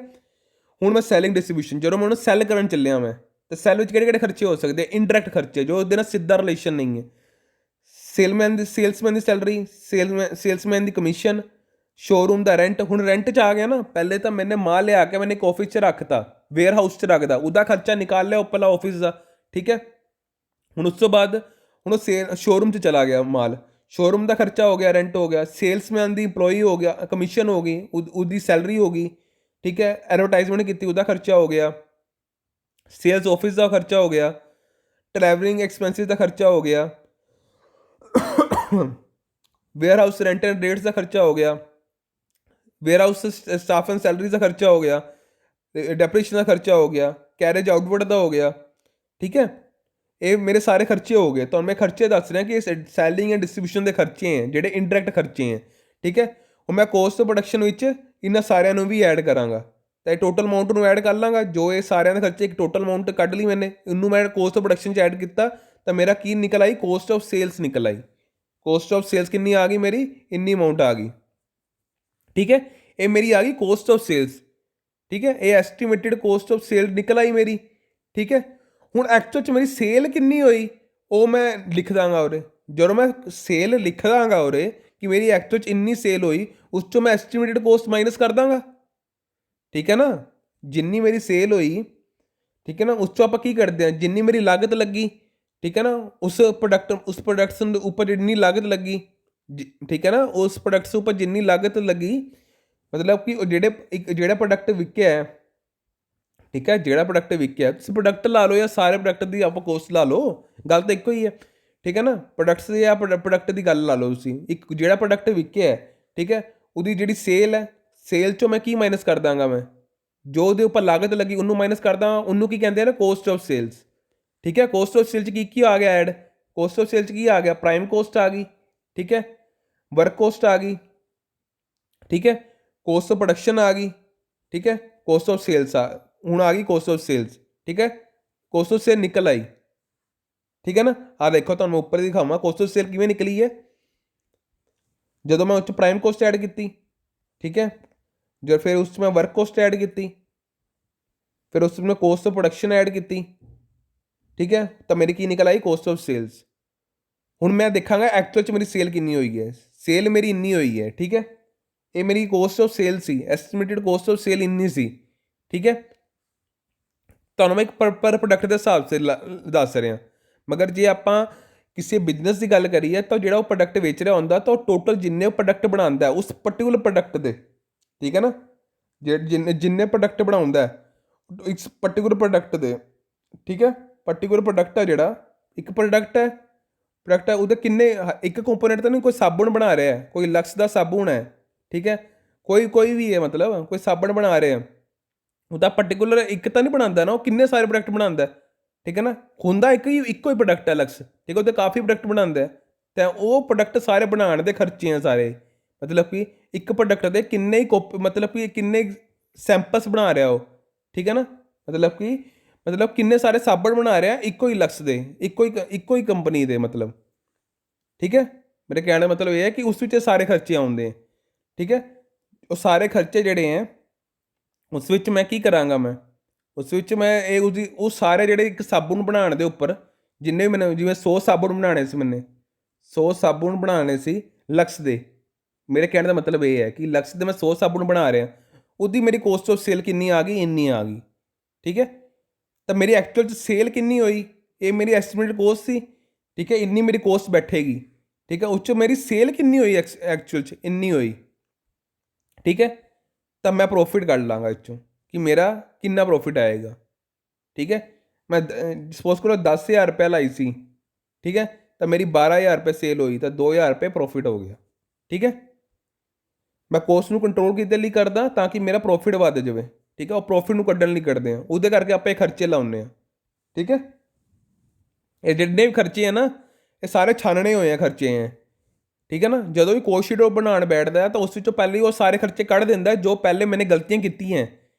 ਹੁਣ ਮੈਂ ਸੈਲਿੰਗ ਡਿਸਟਰੀਬਿਊਸ਼ਨ, ਜਦੋਂ ਮੈਂ ਉਹਨੂੰ ਸੈੱਲ ਕਰਨ ਚੱਲਿਆ ਮੈਂ, ਤਾਂ ਸੈੱਲ ਵਿੱਚ ਕਿਹੜੇ ਕਿਹੜੇ ਖਰਚੇ ਹੋ ਸਕਦੇ, ਇਨਡਾਇਰੈਕਟ ਖਰਚੇ ਜੋ ਉਹਦੇ ਨਾਲ ਸਿੱਧਾ ਰਿਲੇਸ਼ਨ ਨਹੀਂ ਹੈ, ਸੇਲਸਮੈਨ ਦੀ ਸੈਲਰੀ, ਸੇਲਸਮੈਨ ਦੀ ਕਮਿਸ਼ਨ, ਸ਼ੋਰੂਮ ਦਾ ਰੈਂਟ। ਹੁਣ ਰੈਂਟ 'ਚ ਆ ਗਿਆ ਨਾ, ਪਹਿਲੇ ਤਾਂ ਮੈंने ਮਾਲ ਲਿਆ ਕੇ ਮੈंने ਇੱਕ ਆਫਿਸ 'ਚ ਰੱਖਤਾ, ਵੇਅਰ ਹਾਊਸ 'ਚ ਰੱਖਦਾ, ਉਹਦਾ ਖਰਚਾ ਨਿਕਾਲ ਲਿਆ ਉੱਪਰਲਾ ਆਫਿਸ ਦਾ, ਠੀਕ ਹੈ। ਹੁਣ ਉਸ ਤੋਂ ਬਾਅਦ ਹੁਣ ਉਹ ਸ਼ੋਰੂਮ 'ਚ ਚਲਾ ਗਿਆ ਮਾਲ, ਸ਼ੋਰੂਮ ਦਾ ਖਰਚਾ ਹੋ ਗਿਆ, ਰੈਂਟ ਹੋ ਗਿਆ, ਸੇਲਸਮੈਨ ਦੀ ਇੰਪਲੋਈ ਹੋ ਗਿਆ, ਕਮਿਸ਼ਨ ਹੋ ਗਈ, ਉਹਦੀ ਸੈਲਰੀ ਹੋ ਗਈ, ਠੀਕ ਹੈ। ਐਡਵਰਟਾਈਜ਼ਮੈਂਟ ਕੀਤੀ, ਉਹਦਾ ਖਰਚਾ ਹੋ ਗਿਆ, ਸੇਲਸ ਆਫਿਸ ਦਾ ਖਰਚਾ ਹੋ ਗਿਆ, ਟਰੈਵਲਿੰਗ ਐਕਸਪੈਂਸਿਸ ਦਾ ਖਰਚਾ ਹੋ ਗਿਆ, warehouse rent and rates ਦਾ ਖਰਚਾ ਹੋ ਗਿਆ, warehouse staff and salary ਦਾ ਖਰਚਾ ਹੋ ਗਿਆ, ਡੈਪਰੇਸ਼ਨ ਦਾ ਖਰਚਾ ਹੋ ਗਿਆ, ਕੈਰੇਜ ਆਊਟਵਰਡ ਦਾ ਹੋ ਗਿਆ, ਠੀਕ ਹੈ। ਇਹ ਮੇਰੇ ਸਾਰੇ ਖਰਚੇ ਹੋ ਗਏ। ਤੁਹਾਨੂੰ ਮੈਂ ਖਰਚੇ ਦੱਸ ਰਿਹਾ ਕਿ ਇਹ ਸੈਲਿੰਗ ਐਂਡ ਡਿਸਟਰੀਬਿਊਸ਼ਨ ਦੇ ਖਰਚੇ ਹੈ, ਜਿਹੜੇ ਇਨਡਾਇਰੈਕਟ ਖਰਚੇ ਹੈ, ਠੀਕ ਹੈ। ਹੁਣ ਮੈਂ ਕੋਸਟ ਆਫ ਪ੍ਰੋਡਕਸ਼ਨ ਵਿੱਚ ਇਹਨਾਂ ਸਾਰਿਆਂ ਨੂੰ ਵੀ ਐਡ ਕਰਾਂਗਾ, ਤਾਂ ਇਹ ਟੋਟਲ ਅਮਾਊਂਟ ਨੂੰ ਐਡ ਕਰ ਲਾਂਗਾ। ਜੋ ਇਹ ਸਾਰਿਆਂ ਦੇ ਖਰਚੇ ਇੱਕ ਟੋਟਲ ਅਮਾਊਂਟ ਕੱਢ ਲਈ ਮੈंने, ਇਹਨੂੰ ਮੈਂ ਕੋਸਟ ਆਫ ਪ੍ਰੋਡਕਸ਼ਨ 'ਚ ਐਡ ਕੀਤਾ, ਤਾਂ ਮੇਰਾ ਕੀ ਨਿਕਲ ਆਈ, ਕੋਸਟ ਆਫ ਸੇਲਸ ਨਿਕਲ ਆਈ। ਕੋਸਟ ਆਫ ਸੇਲਸ ਕਿੰਨੀ ਆ ਗਈ ਮੇਰੀ, ਇੰਨੀ ਅਮਾਊਂਟ ਆ ਗਈ, ਠੀਕ ਹੈ। ਇਹ ਮੇਰੀ ਆ ਗਈ ਕੋਸਟ ਆਫ ਸੇਲਸ, ਠੀਕ ਹੈ। ਇਹ ਐਸਟੀਮੇਟਿਡ ਕੋਸਟ ਆਫ ਸੇਲ ਨਿਕਲ ਆਈ ਮੇਰੀ, ਠੀਕ ਹੈ। ਹੁਣ ਐਕਚੁਅਲ 'ਚ ਮੇਰੀ ਸੇਲ ਕਿੰਨੀ ਹੋਈ ਉਹ ਮੈਂ ਲਿਖ ਦਾਂਗਾ ਉਰੇ। ਜਦੋਂ ਮੈਂ ਸੇਲ ਲਿਖ ਦਾਂਗਾ ਉਰੇ ਕਿ ਮੇਰੀ ਐਕਚੁਅਲ 'ਚ ਇੰਨੀ ਸੇਲ ਹੋਈ, ਉਸ 'ਚੋਂ ਮੈਂ ਐਸਟੀਮੇਟਿਡ ਕੋਸਟ ਮਾਈਨਸ ਕਰ ਦਾਂਗਾ, ਠੀਕ ਹੈ ਨਾ। ਜਿੰਨੀ ਮੇਰੀ ਸੇਲ ਹੋਈ, ਠੀਕ ਹੈ ਨਾ, ਉਸ 'ਚੋਂ ਆਪਾਂ ਕੀ ਕਰਦੇ ਹਾਂ, ਜਿੰਨੀ ਮੇਰੀ ਲਾਗਤ ਲੱਗੀ, ਠੀਕ ਹੈ ਨਾ, ਉਸ ਪ੍ਰੋਡਕਸ਼ਨ ਦੇ ਉੱਪਰ ਜਿੰਨੀ ਲਾਗਤ ਲੱਗੀ, ਠੀਕ ਹੈ ਨਾ, ਉਸ ਪ੍ਰੋਡਕਟ ਉੱਪਰ ਜਿੰਨੀ ਲਾਗਤ ਲੱਗੀ, ਮਤਲਬ ਕਿ ਉਹ ਜਿਹੜਾ ਪ੍ਰੋਡਕਟ ਵਿਕਿਆ ਹੈ, ਠੀਕ ਹੈ, ਜਿਹੜਾ ਪ੍ਰੋਡਕਟ ਵਿਕਿਆ, ਤੁਸੀਂ ਪ੍ਰੋਡਕਟ ਲਾ ਲਓ ਜਾਂ ਸਾਰੇ ਪ੍ਰੋਡਕਟ ਦੀ ਆਪਾਂ ਕੋਸਟ ਲਾ ਲਓ, ਗੱਲ ਤਾਂ ਇੱਕੋ ਹੀ ਹੈ, ਠੀਕ ਹੈ ਨਾ। ਪ੍ਰੋਡਕਟਸ ਦੀ ਜਾਂ ਪ੍ਰੋਡਕਟ ਦੀ ਗੱਲ ਲਾ ਲਓ ਤੁਸੀਂ, ਇੱਕ ਜਿਹੜਾ ਪ੍ਰੋਡਕਟ ਵਿਕਿਆ, ਠੀਕ ਹੈ, ਉਹਦੀ ਜਿਹੜੀ ਸੇਲ ਹੈ, ਸੇਲ 'ਚੋਂ ਮੈਂ ਕੀ ਮਾਈਨਸ ਕਰ ਦਾਂਗਾ, ਮੈਂ ਜੋ ਉਹਦੇ ਉੱਪਰ ਲਾਗਤ ਲੱਗੀ ਉਹਨੂੰ ਮਾਈਨਸ ਕਰਦਾ, ਉਹਨੂੰ ਕੀ ਕਹਿੰਦੇ ਆ ਨਾ, ਕੋਸਟ ਆਫ ਸੇਲਸ, ਠੀਕ ਹੈ। ਕੋਸਟ ਆਫ ਸੇਲ 'ਚ ਕੀ ਆ ਗਿਆ ਐਡ, ਕੋਸਟ ਆਫ ਸੇਲ 'ਚ ਕੀ ਆ ਗਿਆ, ਪ੍ਰਾਈਮ ਕੋਸਟ ਆ ਗਈ, ਠੀਕ ਹੈ, ਵਰਕ ਕੋਸਟ ਆ ਗਈ, ਠੀਕ ਹੈ, ਕੋਸਟ ਆਫ ਪ੍ਰੋਡਕਸ਼ਨ ਆ ਗਈ, ਠੀਕ ਹੈ, ਕੋਸਟ ਆਫ ਸੇਲਸ ਹੁਣ ਆ ਗਈ ਕੋਸਟ ਆਫ ਸੇਲਸ, ਠੀਕ ਹੈ। ਕੋਸਟ ਆਫ ਸੇਲ ਨਿਕਲ ਆਈ, ਠੀਕ ਹੈ ਨਾ। ਆਹ ਦੇਖੋ ਤੁਹਾਨੂੰ ਮੈਂ ਉੱਪਰ ਦਿਖਾਵਾਂ ਕੋਸਟ ਆਫ ਸੇਲ ਕਿਵੇਂ ਨਿਕਲੀ ਹੈ। ਜਦੋਂ ਮੈਂ ਉਸ 'ਚ ਪ੍ਰਾਈਮ ਕੋਸਟ ਐਡ ਕੀਤੀ, ਠੀਕ ਹੈ, ਜਦ ਫਿਰ ਉਸ 'ਚ ਮੈਂ ਵਰਕ ਕੋਸਟ ਐਡ ਕੀਤੀ, ਫਿਰ ਉਸ 'ਚ ਮੈਂ ਕੋਸਟ ਆਫ ਪ੍ਰੋਡਕਸ਼ਨ ਐਡ ਕੀਤੀ, ਠੀਕ ਹੈ, ਤਾਂ ਮੇਰੀ ਕੀ ਨਿਕਲ ਆਈ, ਕੋਸਟ ਆਫ ਸੇਲਸ। ਹੁਣ ਮੈਂ ਦੇਖਾਂਗਾ ਐਕਚੁਅਲ 'ਚ ਮੇਰੀ ਸੇਲ ਕਿੰਨੀ ਹੋਈ ਹੈ, ਸੇਲ ਮੇਰੀ ਇੰਨੀ ਹੋਈ ਹੈ, ਠੀਕ ਹੈ। ਇਹ ਮੇਰੀ ਕੋਸਟ ਆਫ ਸੇਲ ਸੀ, ਐਸਟੀਮੇਟਿਡ ਕੋਸਟ ਆਫ ਸੇਲ ਇੰਨੀ ਸੀ, ਠੀਕ ਹੈ। ਤੁਹਾਨੂੰ ਮੈਂ ਇੱਕ ਪਰ ਪ੍ਰੋਡਕਟ ਦੇ ਹਿਸਾਬ ਸੇ ਦੱਸ ਰਿਹਾ, ਮਗਰ ਜੇ ਆਪਾਂ ਕਿਸੇ ਬਿਜ਼ਨਸ ਦੀ ਗੱਲ ਕਰੀਏ ਤਾਂ ਜਿਹੜਾ ਉਹ ਪ੍ਰੋਡਕਟ ਵੇਚ ਰਿਹਾ ਹੁੰਦਾ, ਤਾਂ ਉਹ ਟੋਟਲ ਜਿੰਨੇ ਪ੍ਰੋਡਕਟ ਬਣਾਉਂਦਾ ਉਸ ਪਰਟੀਕੂਲਰ ਪ੍ਰੋਡਕਟ ਦੇ, ਠੀਕ ਹੈ ਨਾ, ਜਿੰਨੇ ਪ੍ਰੋਡਕਟ ਬਣਾਉਂਦਾ ਇਸ ਪਰਟੀਕੂਲਰ ਪ੍ਰੋਡਕਟ ਦੇ, ਠੀਕ ਹੈ। ਪਰਟੀਕੂਲਰ ਪ੍ਰੋਡਕਟ ਹੈ ਜਿਹੜਾ ਇੱਕ ਪ੍ਰੋਡਕਟ ਹੈ ਉਹਦੇ ਕਿੰਨੇ, ਇੱਕ ਕੰਪੋਨੈਂਟ ਤਾਂ ਨਹੀਂ, ਕੋਈ ਸਾਬਣ ਬਣਾ ਰਿਹਾ ਹੈ, ਕੋਈ ਲਕਸ ਦਾ ਸਾਬਣ ਹੈ, ਠੀਕ ਹੈ, ਕੋਈ ਵੀ ਹੈ, ਮਤਲਬ ਕੋਈ ਸਾਬਣ ਬਣਾ ਰਿਹਾ, ਉਹਦਾ ਪਰਟੀਕੂਲਰ ਇੱਕ ਤਾਂ ਨਹੀਂ ਬਣਾਉਂਦਾ ਨਾ, ਉਹ ਕਿੰਨੇ ਸਾਰੇ ਪ੍ਰੋਡਕਟ ਬਣਾਉਂਦਾ, ਠੀਕ ਹੈ ਨਾ। ਹੁੰਦਾ ਇੱਕੋ ਹੀ ਪ੍ਰੋਡਕਟ ਹੈ ਲਕਸ, ਠੀਕ ਹੈ, ਉਹਦੇ ਕਾਫੀ ਪ੍ਰੋਡਕਟ ਬਣਾਉਂਦਾ, ਤਾਂ ਉਹ ਪ੍ਰੋਡਕਟ ਸਾਰੇ ਬਣਾਉਣ ਦੇ ਖਰਚੇ ਆ ਸਾਰੇ, ਮਤਲਬ ਕਿ ਇੱਕ ਪ੍ਰੋਡਕਟ ਦੇ ਕਿੰਨੇ ਹੀ ਮਤਲਬ ਕਿ ਕਿੰਨੇ ਸੈਂਪਲਸ ਬਣਾ ਰਿਹਾ ਉਹ, ਠੀਕ ਹੈ ਨਾ, ਮਤਲਬ ਕਿੰਨੇ ਸਾਰੇ ਸਾਬਣ ਬਣਾ ਰਿਹਾ ਇੱਕੋ ਹੀ ਲਕਸ ਦੇ, ਇੱਕੋ ਹੀ ਕੰਪਨੀ ਦੇ, ਮਤਲਬ, ਠੀਕ ਹੈ। ਮੇਰੇ ਕਹਿਣ ਦਾ ਮਤਲਬ ਇਹ ਹੈ ਕਿ ਉਸ ਵਿੱਚ ਸਾਰੇ ਖਰਚੇ ਆਉਂਦੇ, ਠੀਕ ਹੈ। ਉਹ ਸਾਰੇ ਖਰਚੇ ਜਿਹੜੇ ਹੈ ਉਸ ਵਿੱਚ ਮੈਂ ਕੀ ਕਰਾਂਗਾ, ਮੈਂ ਉਸ ਵਿੱਚ ਮੈਂ ਇਹ ਉਹਦੀ ਉਹ ਸਾਰੇ ਜਿਹੜੇ ਇੱਕ ਸਾਬੁਨ ਬਣਾਉਣ ਦੇ ਉੱਪਰ ਜਿੰਨੇ ਵੀ ਮੈਨੂੰ, ਜਿਵੇਂ 100 ਸਾਬੁਨ ਬਣਾਉਣੇ ਸੀ ਮੈਨੇ, 100 ਸਾਬੁਨ ਬਣਾਉਣੇ ਸੀ ਲਕਸ ਦੇ। ਮੇਰੇ ਕਹਿਣ ਦਾ ਮਤਲਬ ਇਹ ਹੈ ਕਿ ਲਕਸ ਦੇ ਮੈਂ 100 ਸਾਬੁਨ ਬਣਾ ਰਿਹਾ, ਉਹਦੀ ਮੇਰੀ ਕੋਸਟ ਆਫ ਸੇਲ ਕਿੰਨੀ ਆ ਗਈ, ਇੰਨੀ ਆ ਗਈ। ਠੀਕ ਹੈ, ਤਾਂ ਮੇਰੀ ਐਕਚੁਅਲ 'ਚ ਸੇਲ ਕਿੰਨੀ ਹੋਈ, ਇਹ ਮੇਰੀ ਐਸਟੀਮੇਟਡ ਕੋਸਟ ਸੀ। ਠੀਕ ਹੈ, ਇੰਨੀ ਮੇਰੀ ਕੋਸਟ ਬੈਠੇਗੀ। ਠੀਕ ਹੈ, ਉਸ 'ਚੋਂ ਮੇਰੀ ਸੇਲ ਕਿੰਨੀ ਹੋਈ ਐਕਚੁਅਲ 'ਚ, ਇੰਨੀ ਹੋਈ। ਠੀਕ ਹੈ, ਤਾਂ ਮੈਂ ਪ੍ਰੋਫਿਟ ਕੱਢ ਲਾਂਗਾ ਇਸ 'ਚੋਂ ਕਿ ਮੇਰਾ ਕਿੰਨਾ ਪ੍ਰੋਫਿਟ ਆਏਗਾ। ਠੀਕ ਹੈ, ਮੈਂ ਸਪੋਜ਼ ਕਰੋ 10,000 ਰੁਪਇਆ ਲਾਈ ਸੀ। ਠੀਕ ਹੈ, ਤਾਂ ਮੇਰੀ 12,000 ਰੁਪਏ ਸੇਲ ਹੋਈ, ਤਾਂ 2,000 ਰੁਪਏ ਪ੍ਰੋਫਿਟ ਹੋ ਗਿਆ। ਠੀਕ ਹੈ, ਮੈਂ ਕੋਸਟ ਨੂੰ ਕੰਟਰੋਲ ਕਿਹਦੇ ਲਈ ਕਰਦਾ, ਤਾਂ ਕਿ ਮੇਰਾ ਪ੍ਰੋਫਿਟ ਵੱਧ ਜਾਵੇ। ਠੀਕ ਹੈ, ਉਹ ਪ੍ਰੋਫਿਟ ਨੂੰ ਕੱਢਣ ਲਈ ਕੱਢਦੇ ਆ, ਉਹਦੇ ਕਰਕੇ ਆਪਾਂ ਇਹ ਖਰਚੇ ਲਾਉਂਦੇ ਹਾਂ। ਠੀਕ ਹੈ, ਇਹ ਜਿੰਨੇ ਵੀ ਖਰਚੇ ਆ ਨਾ, ਇਹ ਸਾਰੇ ਛਾਨਣੇ ਹੋਏ ਆ ਖਰਚੇ ਹੈ। ਠੀਕ ਹੈ ਨਾ, ਜਦੋਂ ਵੀ ਕੋਸਟ ਸ਼ੀਟ ਬਣਾਉਣ ਬੈਠਦਾ ਹੈ ਤਾਂ ਉਸ ਵਿੱਚੋਂ ਪਹਿਲੇ ਉਹ ਸਾਰੇ ਖਰਚੇ ਕੱਢ ਦਿੰਦਾ ਜੋ ਪਹਿਲੇ ਮੈंने ਗਲਤੀਆਂ ਕੀਤੀਆਂ,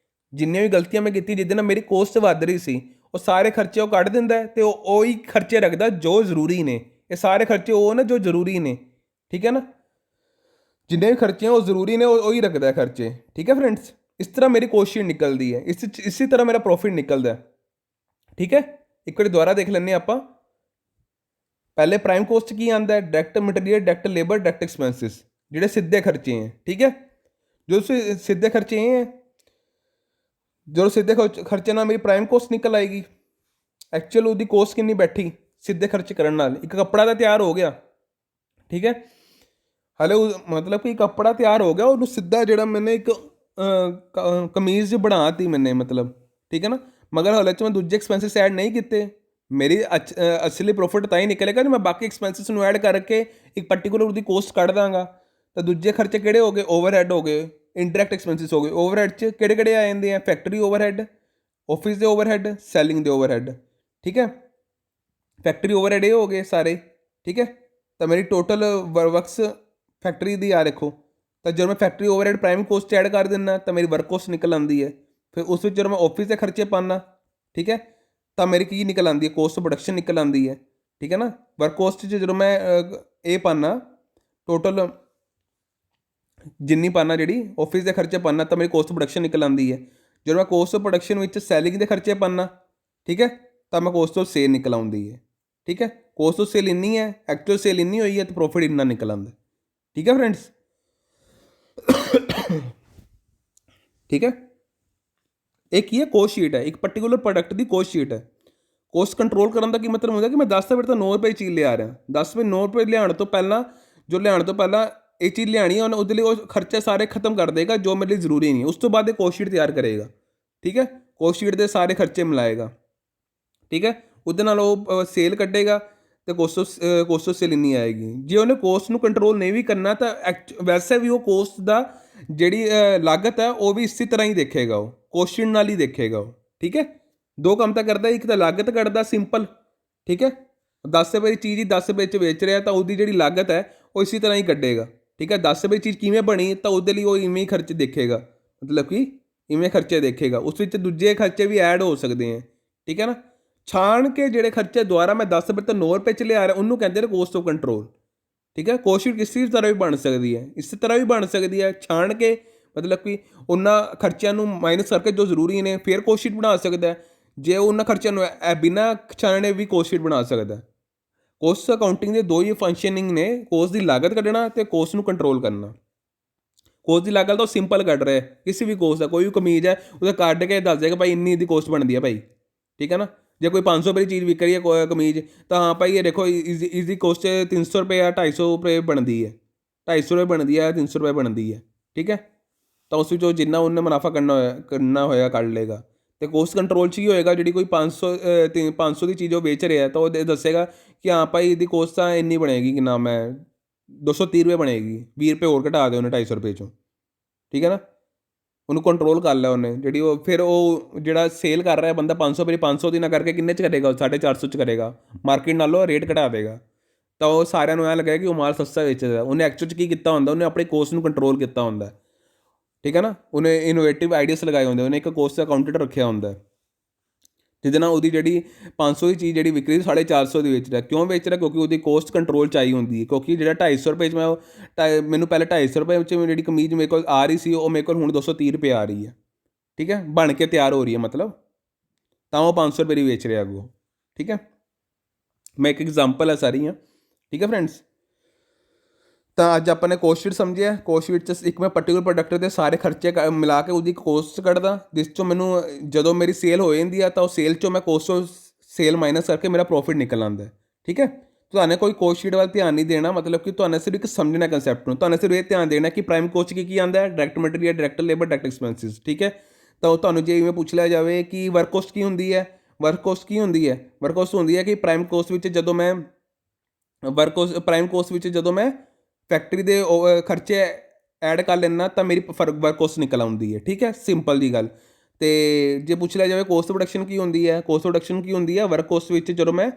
ਜਿੰਨੀਆਂ ਵੀ ਗਲਤੀਆਂ ਮੈਂ ਕੀਤੀ ਜਿਹਦੇ ਨਾਲ ਮੇਰੀ ਕੋਸਟ ਵੱਧ ਰਹੀ ਸੀ, ਉਹ ਸਾਰੇ ਖਰਚੇ ਉਹ ਕੱਢ ਦਿੰਦਾ ਅਤੇ ਉਹ ਉਹੀ ਖਰਚੇ ਰੱਖਦਾ ਜੋ ਜ਼ਰੂਰੀ ਨੇ। ਇਹ ਸਾਰੇ ਖਰਚੇ ਉਹ ਨੇ ਜੋ ਜ਼ਰੂਰੀ ਨੇ। ਠੀਕ ਹੈ ਨਾ, ਜਿੰਨੇ ਵੀ ਖਰਚੇ ਉਹ ਜ਼ਰੂਰੀ ਨੇ ਉਹੀ ਰੱਖਦਾ ਖਰਚੇ। ਠੀਕ ਹੈ ਫਰੈਂਡਸ, ਇਸ ਤਰ੍ਹਾਂ ਮੇਰੀ ਕੋਸਟ ਸ਼ੀਟ ਨਿਕਲਦੀ ਹੈ, ਇਸੇ ਤਰ੍ਹਾਂ ਮੇਰਾ ਪ੍ਰੋਫਿਟ ਨਿਕਲਦਾ। ਠੀਕ ਹੈ, ਇੱਕ ਵਾਰੀ ਦੁਬਾਰਾ ਦੇਖ ਲੈਂਦੇ ਆਪਾਂ। ਪਹਿਲੇ ਪ੍ਰਾਈਮ ਕੋਸਟ ਕੀ ਆਉਂਦਾ ਹੈ, direct material, direct labour, direct expenses, ਜਿਹੜੇ ਸਿੱਧੇ ਖਰਚੇ ਹੈ। ਠੀਕ ਹੈ, ਜੋ ਸਿੱਧੇ ਖਰਚੇ ਇਹ ਹੈ, ਜਦੋਂ ਸਿੱਧੇ ਖਰਚੇ ਨਾਲ ਮੇਰੀ ਪ੍ਰਾਈਮ ਕੋਸਟ ਨਿਕਲ ਆਏਗੀ। ਐਕਚੁਅਲ ਉਹਦੀ ਕੋਸਟ ਕਿੰਨੀ ਬੈਠੀ ਸਿੱਧੇ ਖਰਚੇ ਕਰਨ ਨਾਲ, ਇੱਕ ਕੱਪੜਾ ਤਾਂ ਤਿਆਰ ਹੋ ਗਿਆ। ਠੀਕ ਹੈ, ਹਾਲੇ ਮਤਲਬ ਕਿ ਕੱਪੜਾ ਤਿਆਰ ਹੋ ਗਿਆ, ਉਹਨੂੰ ਸਿੱਧਾ ਜਿਹੜਾ ਮੈंने ਇੱਕ ਕਮੀਜ਼ ਬਣਾਤੀ ਮੈंने ਮਤਲਬ। ਠੀਕ ਹੈ ਨਾ, ਮਗਰ ਹਾਲੇ 'ਚ ਮੈਂ ਦੂਜੇ ਐਕਸਪੈਂਸਿਸ ਐਡ ਨਹੀਂ ਕੀਤੇ। ਮੇਰੀ ਅਸਲੀ ਪ੍ਰੋਫਿਟ ਤਾਂ ਹੀ ਨਿਕਲੇਗਾ ਜੇ ਮੈਂ ਬਾਕੀ ਐਕਸਪੈਂਸਿਸ ਨੂੰ ਐਡ ਕਰਕੇ ਇੱਕ ਪਰਟੀਕੂਲਰ ਉਹਦੀ ਕੋਸਟ ਕੱਢ ਦਾਂਗਾ। ਤਾਂ ਦੂਜੇ ਖਰਚੇ ਕਿਹੜੇ ਹੋ ਗਏ, ਓਵਰਹੈਡ ਹੋ ਗਏ, ਇਨਡਾਇਰੈਕਟ ਐਕਸਪੈਂਸਿਸ ਹੋ ਗਏ। ਓਵਰਹੈਡ 'ਚ ਕਿਹੜੇ ਕਿਹੜੇ ਆ ਜਾਂਦੇ ਆ, ਫੈਕਟਰੀ ਓਵਰਹੈਡ, ਆਫਿਸ ਦੇ ਓਵਰਹੈਡ, ਸੈਲਿੰਗ ਦੇ ਓਵਰਹੈਡ। ਠੀਕ ਹੈ, ਫੈਕਟਰੀ ਓਵਰਹੈਡ ਇਹ ਹੋ ਗਏ ਸਾਰੇ। ਠੀਕ ਹੈ, ਤਾਂ ਮੇਰੀ ਟੋਟਲ ਵਰਕਸ ਫੈਕਟਰੀ ਦੀ ਆ ਦੇਖੋ, ਤਾਂ ਜਦੋਂ ਮੈਂ factory overhead prime cost add ਕਰ ਦਿੰਦਾ ਤਾਂ ਮੇਰੀ ਵਰਕ ਕੋਸਟ ਨਿਕਲ ਆਉਂਦੀ ਹੈ। ਫਿਰ ਉਸ ਵਿੱਚ ਜਦੋਂ ਮੈਂ ਆਫਿਸ ਦੇ ਖਰਚੇ ਪਾਉਂਦਾ, ਠੀਕ ਹੈ, ਤਾਂ ਮੇਰੀ ਕੀ ਨਿਕਲ ਆਉਂਦੀ ਹੈ, ਕੋਸਟ ਪ੍ਰੋਡਕਸ਼ਨ ਨਿਕਲ ਆਉਂਦੀ ਹੈ। ਠੀਕ ਹੈ ਨਾ, ਵਰਕ ਕੋਸਟ 'ਚ ਜਦੋਂ ਮੈਂ ਇਹ ਪਾਉਂਦਾ ਟੋਟਲ ਜਿੰਨੀ ਪਾਉਂਦਾ, ਜਿਹੜੀ ਆਫਿਸ ਦੇ ਖਰਚੇ ਪਾਉਂਦਾ, ਤਾਂ ਮੇਰੀ ਕੋਸਟ ਪ੍ਰੋਡਕਸ਼ਨ ਨਿਕਲ ਆਉਂਦੀ ਹੈ। ਜਦੋਂ ਮੈਂ ਕੋਸਟ ਆਫ ਪ੍ਰੋਡਕਸ਼ਨ ਵਿੱਚ ਸੈਲਿੰਗ ਦੇ ਖਰਚੇ ਪਾਉਂਦਾ, ਠੀਕ ਹੈ, ਤਾਂ ਮੈਂ ਕੋਸਟ ਆਫ ਸੇਲ ਨਿਕਲ ਆਉਂਦੀ ਹੈ। ਠੀਕ ਹੈ, ਕੋਸਟ ਆਫ ਸੇਲ ਇੰਨੀ ਹੈ, ਐਕਚੁਅਲ ਸੇਲ ਇੰਨੀ ਹੋਈ ਹੈ, ਤਾਂ ਪ੍ਰੋਫਿਟ ਇੰਨਾ ਨਿਕਲ ਆਉਂਦਾ। ਠੀਕ ਹੈ ਫਰੈਂਡਸ, ਠੀਕ ਹੈ, ਇਹ ਕੀ ਹੈ, ਕੋਸਟ ਸ਼ੀਟ ਹੈ, ਇੱਕ ਪਰਟੀਕੂਲਰ ਪ੍ਰੋਡਕਟ ਦੀ ਕੋਸਟ ਸ਼ੀਟ ਹੈ। ਕੋਸਟ ਕੰਟਰੋਲ ਕਰਨ ਦਾ ਕੀ ਮਤਲਬ ਹੁੰਦਾ ਕਿ ਮੈਂ 10 ਰੁਪਏ ਤੋਂ 9 ਰੁਪਏ ਚੀਜ਼ ਲਿਆ ਰਿਹਾ, 10 ਰੁਪਏ 9 ਰੁਪਏ ਲਿਆਉਣ ਤੋਂ ਪਹਿਲਾਂ ਇਹ ਚੀਜ਼ ਲਿਆਉਣੀ ਹੈ, ਉਹਦੇ ਲਈ ਉਹ ਖਰਚੇ ਸਾਰੇ ਖਤਮ ਕਰ ਦੇਗਾ ਜੋ ਮੇਰੇ ਲਈ ਜ਼ਰੂਰੀ ਨਹੀਂ। ਉਸ ਤੋਂ ਬਾਅਦ ਇਹ ਕੋਸਟ ਸ਼ੀਟ ਤਿਆਰ ਕਰੇਗਾ। ਠੀਕ ਹੈ, ਕੋਸਟ ਸ਼ੀਟ ਦੇ ਸਾਰੇ ਖਰਚੇ ਮਿਲਾਏਗਾ। ਠੀਕ ਹੈ, ਉਹਦੇ ਨਾਲ ਉਹ ਸੇਲ ਕੱਢੇਗਾ ਅਤੇ ਕੋਸਟ ਆਫ ਸੇਲ ਇੰਨੀ ਆਏਗੀ। ਜੇ ਉਹਨੇ ਕੋਸਟ ਨੂੰ ਕੰਟਰੋਲ ਨਹੀਂ ਵੀ ਕਰਨਾ ਤਾਂ ਵੈਸੇ ਵੀ ਉਹ ਕੋਸਟ ਦਾ ਜਿਹੜੀ ਲਾਗਤ ਹੈ ਉਹ ਵੀ ਇਸੇ ਤਰ੍ਹਾਂ ਹੀ ਦੇਖੇਗਾ, ਉਹ ਕੋਸਟ ਸ਼ੀਟ ਨਾਲ ਹੀ ਦੇਖੇਗਾ ਉਹ। ਠੀਕ ਹੈ, ਦੋ ਕੰਮ ਤਾਂ ਕਰਦਾ, ਇੱਕ ਤਾਂ ਲਾਗਤ ਕੱਢਦਾ ਸਿੰਪਲ। ਠੀਕ ਹੈ, 10 ਰੁਪਏ ਦੀ ਚੀਜ਼ ਹੀ 10 ਰੁਪਏ 'ਚ ਵੇਚ ਰਿਹਾ, ਤਾਂ ਉਹਦੀ ਜਿਹੜੀ ਲਾਗਤ ਹੈ ਉਹ ਇਸੇ ਤਰ੍ਹਾਂ ਹੀ ਕੱਢੇਗਾ। ਠੀਕ ਹੈ, 10 ਰੁਪਏ ਚੀਜ਼ ਕਿਵੇਂ ਬਣੀ, ਤਾਂ ਉਹਦੇ ਲਈ ਉਹ ਇਵੇਂ ਹੀ ਖਰਚੇ ਦੇਖੇਗਾ, ਮਤਲਬ ਕਿ ਇਵੇਂ ਖਰਚੇ ਦੇਖੇਗਾ। ਉਸ ਵਿੱਚ ਦੂਜੇ ਖਰਚੇ ਵੀ ਐਡ ਹੋ ਸਕਦੇ ਹੈ। ਠੀਕ ਹੈ ਨਾ, ਛਾਣ ਕੇ ਜਿਹੜੇ ਖਰਚੇ ਦੁਆਰਾ ਮੈਂ 10 ਰੁਪਏ ਤੋਂ 9 ਰੁਪਏ 'ਚ ਲਿਆ ਰਿਹਾ, ਉਹਨੂੰ ਕਹਿੰਦੇ ਨੇ ਕੋਸਟ ਆਫ ਕੰਟਰੋਲ। ਠੀਕ ਹੈ, ਕੋਸਟ ਸ਼ੀਟ ਕਿਸੇ ਤਰ੍ਹਾਂ ਵੀ ਬਣ ਸਕਦੀ ਹੈ, ਇਸ ਤਰ੍ਹਾਂ ਵੀ ਬਣ ਸਕਦੀ ਹੈ, ਛਾਣ ਕੇ ਮਤਲਬ ਕਿ ਉਹਨਾਂ ਖਰਚਿਆਂ ਨੂੰ ਮਾਈਨਸ ਕਰਕੇ ਜੋ ਜ਼ਰੂਰੀ ਨੇ ਫਿਰ ਕੋਸਟ ਸ਼ੀਟ ਬਣਾ ਸਕਦਾ। ਜੇ ਉਹਨਾਂ ਖਰਚਿਆਂ ਨੂੰ ਬਿਨਾਂ ਛਾਣੇ ਵੀ ਕੋਸਟ ਸ਼ੀਟ ਬਣਾ ਸਕਦਾ। ਕੋਸਟ ਅਕਾਊਂਟਿੰਗ ਦੇ ਦੋ ਹੀ ਫੰਕਸ਼ਨਿੰਗ ਨੇ, ਕੋਸਟ ਦੀ ਲਾਗਤ ਕੱਢਣਾ ਅਤੇ ਕੋਸਟ ਨੂੰ ਕੰਟਰੋਲ ਕਰਨਾ। ਕੋਸਟ ਦੀ ਲਾਗਤ ਤਾਂ ਉਹ ਸਿੰਪਲ ਕੱਢ ਰਿਹਾ, ਕਿਸੇ ਵੀ ਕੋਸਟ ਦਾ ਕੋਈ ਵੀ ਕਮੀਜ਼ ਹੈ ਉਹਦਾ ਕੱਢ ਕੇ ਦੱਸ ਦੇਗਾ ਭਾਈ ਇੰਨੀ ਦੀ ਕੋਸਟ ਬਣਦੀ ਹੈ ਭਾਈ। ਠੀਕ ਹੈ ਨਾ, ਜੇ ਕੋਈ 500 ਰੁਪਏ ਦੀ ਚੀਜ਼ ਵਿਕ ਰਹੀ ਹੈ ਕਮੀਜ਼, ਤਾਂ ਹਾਂ ਭਾਈ ਇਹ ਦੇਖੋ ਇਸਦੀ ਕੋਸਟ 300 ਰੁਪਏ ਜਾਂ 250 ਰੁਪਏ ਬਣਦੀ ਹੈ, 250 ਰੁਪਏ ਬਣਦੀ ਹੈ, 300 ਰੁਪਏ ਬਣਦੀ ਹੈ। ਠੀਕ ਹੈ, ਤਾਂ ਉਸ ਵਿੱਚੋਂ ਜਿੰਨਾ ਉਹਨੇ ਮੁਨਾਫਾ ਕਰਨਾ ਹੋਇਆ ਕੱਢ ਲਏਗਾ। ਅਤੇ ਕੋਸਟ ਕੰਟਰੋਲ 'ਚ ਹੀ ਹੋਏਗਾ, ਜਿਹੜੀ ਕੋਈ 500 ਦੀ ਚੀਜ਼ ਉਹ ਵੇਚ ਰਿਹਾ ਤਾਂ ਉਹ ਦੱਸੇਗਾ ਕਿ ਹਾਂ ਭਾਈ ਇਹਦੀ ਕੋਸਟ ਤਾਂ ਇੰਨੀ ਬਣੇਗੀ, ਕਿ ਨਾਮ ਹੈ 230 ਰੁਪਏ ਬਣੇਗੀ, 20 ਰੁਪਏ ਹੋਰ ਘਟਾ ਦਿਓ ਉਹਨੇ 250 ਰੁਪਏ 'ਚੋਂ। ਠੀਕ ਹੈ ਨਾ, ਉਹਨੂੰ ਕੰਟਰੋਲ ਕਰ ਲਿਆ ਉਹਨੇ, ਜਿਹੜੀ ਉਹ ਫਿਰ ਉਹ ਜਿਹੜਾ ਸੇਲ ਕਰ ਰਿਹਾ ਬੰਦਾ 500 ਰੁਪਏ 500 ਦੀ ਨਾ ਕਰਕੇ ਕਿੰਨੇ 'ਚ ਕਰੇਗਾ, 450 'ਚ ਕਰੇਗਾ, ਮਾਰਕੀਟ ਨਾਲੋਂ ਰੇਟ ਘਟਾ ਦੇਗਾ। ਤਾਂ ਉਹ ਸਾਰਿਆਂ ਨੂੰ ਐਂ ਲੱਗੇਗਾ ਕਿ ਉਹ ਮਾਲ ਸਸਤਾ ਵੇਚਦਾ। ਉਹਨੇ ਐਕਚੁਅਲ 'ਚ ਕੀ ਕੀਤਾ ਹੁੰਦਾ, ਉਹਨੇ ਆਪਣੀ ਕੋਸਟ ਨੂੰ ਕੰਟਰੋਲ ਕੀਤਾ ਹੁੰਦਾ। ਠੀਕ ਹੈ ਨਾ, ਉਹਨੇ ਇਨੋਵੇਟਿਵ ਆਈਡੀਆਸ ਲਗਾਏ ਹੁੰਦੇ, ਉਹਨੇ ਇੱਕ ਕੋਸਟ ਅਕਾਊਂਟੈਂਟ ਰੱਖਿਆ ਹੁੰਦਾ। ਜਿਹਦੇ ਨਾਲ ਉਹਦੀ ਜਿਹੜੀ 500 ਦੀ ਚੀਜ਼ ਜਿਹੜੀ ਵਿਕ ਰਹੀ 450 ਦੀ ਵੇਚ ਰਿਹਾ। ਕਿਉਂ ਵੇਚ ਰਿਹਾ? ਕਿਉਂਕਿ ਉਹਦੀ ਕੋਸਟ ਕੰਟਰੋਲ 'ਚ ਆਈ ਹੁੰਦੀ ਹੈ। ਕਿਉਂਕਿ ਜਿਹੜਾ 250 ਰੁਪਏ 'ਚ ਮੈਨੂੰ ਪਹਿਲੇ 250 ਰੁਪਏ ਵਿੱਚ ਜਿਹੜੀ ਕਮੀਜ਼ ਮੇਰੇ ਕੋਲ ਆ ਰਹੀ ਸੀ, ਉਹ ਮੇਰੇ ਕੋਲ ਹੁਣ 230 ਰੁਪਏ ਆ ਰਹੀ ਹੈ। ਠੀਕ ਹੈ, ਬਣ ਕੇ ਤਿਆਰ ਹੋ ਰਹੀ ਹੈ ਮਤਲਬ, ਤਾਂ ਉਹ 500 ਰੁਪਏ ਦੀ ਵੇਚ ਰਿਹਾ ਅੱਗੋਂ। ਠੀਕ ਹੈ, ਮੈਂ ਇੱਕ ਐਗਜ਼ਾਮਪਲ ਹੈ ਸਾਰੀਆਂ। ਠੀਕ ਹੈ ਫਰੈਂਡਸ, ਤਾਂ ਅੱਜ ਆਪਾਂ ਨੇ ਕੋਸਟ ਸ਼ੀਟ ਸਮਝਿਆ। ਕੋਸਟ ਸ਼ੀਟ 'ਚ ਇੱਕ ਮੈਂ ਪਰਟੀਕੂਲਰ ਪ੍ਰੋਡਕਟ ਦੇ ਸਾਰੇ ਖਰਚੇ ਮਿਲਾ ਕੇ ਉਹਦੀ ਕੋਸਟ ਕੱਢਦਾ, ਜਿਸ 'ਚੋਂ ਮੈਨੂੰ ਜਦੋਂ ਮੇਰੀ ਸੇਲ ਹੋ ਜਾਂਦੀ ਆ ਤਾਂ ਉਹ ਸੇਲ 'ਚੋਂ ਮੈਂ ਕੋਸਟ ਆਫ ਸੇਲ ਮਾਈਨਸ ਕਰਕੇ ਮੇਰਾ ਪ੍ਰੋਫਿਟ ਨਿਕਲ ਆਉਂਦਾ। ਠੀਕ ਹੈ, ਤੁਹਾਨੂੰ ਕੋਈ ਕੋਸਟ ਸ਼ੀਟ ਵੱਲ ਧਿਆਨ ਨਹੀਂ ਦੇਣਾ, ਮਤਲਬ ਕਿ ਤੁਹਾਨੂੰ ਸਿਰਫ ਇੱਕ ਸਮਝਣਾ ਕੰਸੈਪਟ ਨੂੰ। ਤੁਹਾਨੂੰ ਸਿਰਫ ਇਹ ਧਿਆਨ ਦੇਣਾ ਕਿ ਪ੍ਰਾਈਮ ਕੋਸਟ ਕੀ ਆਉਂਦਾ ਹੈ, direct material, direct labour, direct expenses. ਠੀਕ ਹੈ, ਤਾਂ ਉਹ ਤੁਹਾਨੂੰ ਜੇ ਇਵੇਂ ਪੁੱਛ ਲਿਆ ਜਾਵੇ ਕਿ ਵਰਕ ਕੋਸਟ ਕੀ ਹੁੰਦੀ ਹੈ, ਵਰਕ ਕੋਸਟ ਕੀ ਹੁੰਦੀ ਹੈ? ਵਰਕ ਕੋਸਟ ਹੁੰਦੀ ਹੈ ਕਿ ਪ੍ਰਾਈਮ ਕੋਸਟ ਵਿੱਚ ਜਦੋਂ ਮੈਂ ਪ੍ਰਾਈਮ ਕੋਸਟ ਵਿੱਚ ਜਦੋਂ ਮੈਂ ਫੈਕਟਰੀ ਦੇ ਖਰਚੇ ਐਡ ਕਰ ਲੈਂਦਾ ਤਾਂ ਮੇਰੀ ਵਰਕ ਕੋਸਟ ਨਿਕਲ ਆਉਂਦੀ ਹੈ। ਠੀਕ ਹੈ, ਸਿੰਪਲ ਜੀ ਗੱਲ। ਅਤੇ ਜੇ ਪੁੱਛ ਲਿਆ ਜਾਵੇ ਕੋਸਟ ਪ੍ਰੋਡਕਸ਼ਨ ਕੀ ਹੁੰਦੀ ਹੈ, ਕੋਸਟ ਪ੍ਰੋਡਕਸ਼ਨ ਕੀ ਹੁੰਦੀ ਹੈ? ਵਰਕ ਕੋਸਟ ਵਿੱਚ ਜਦੋਂ ਮੈਂ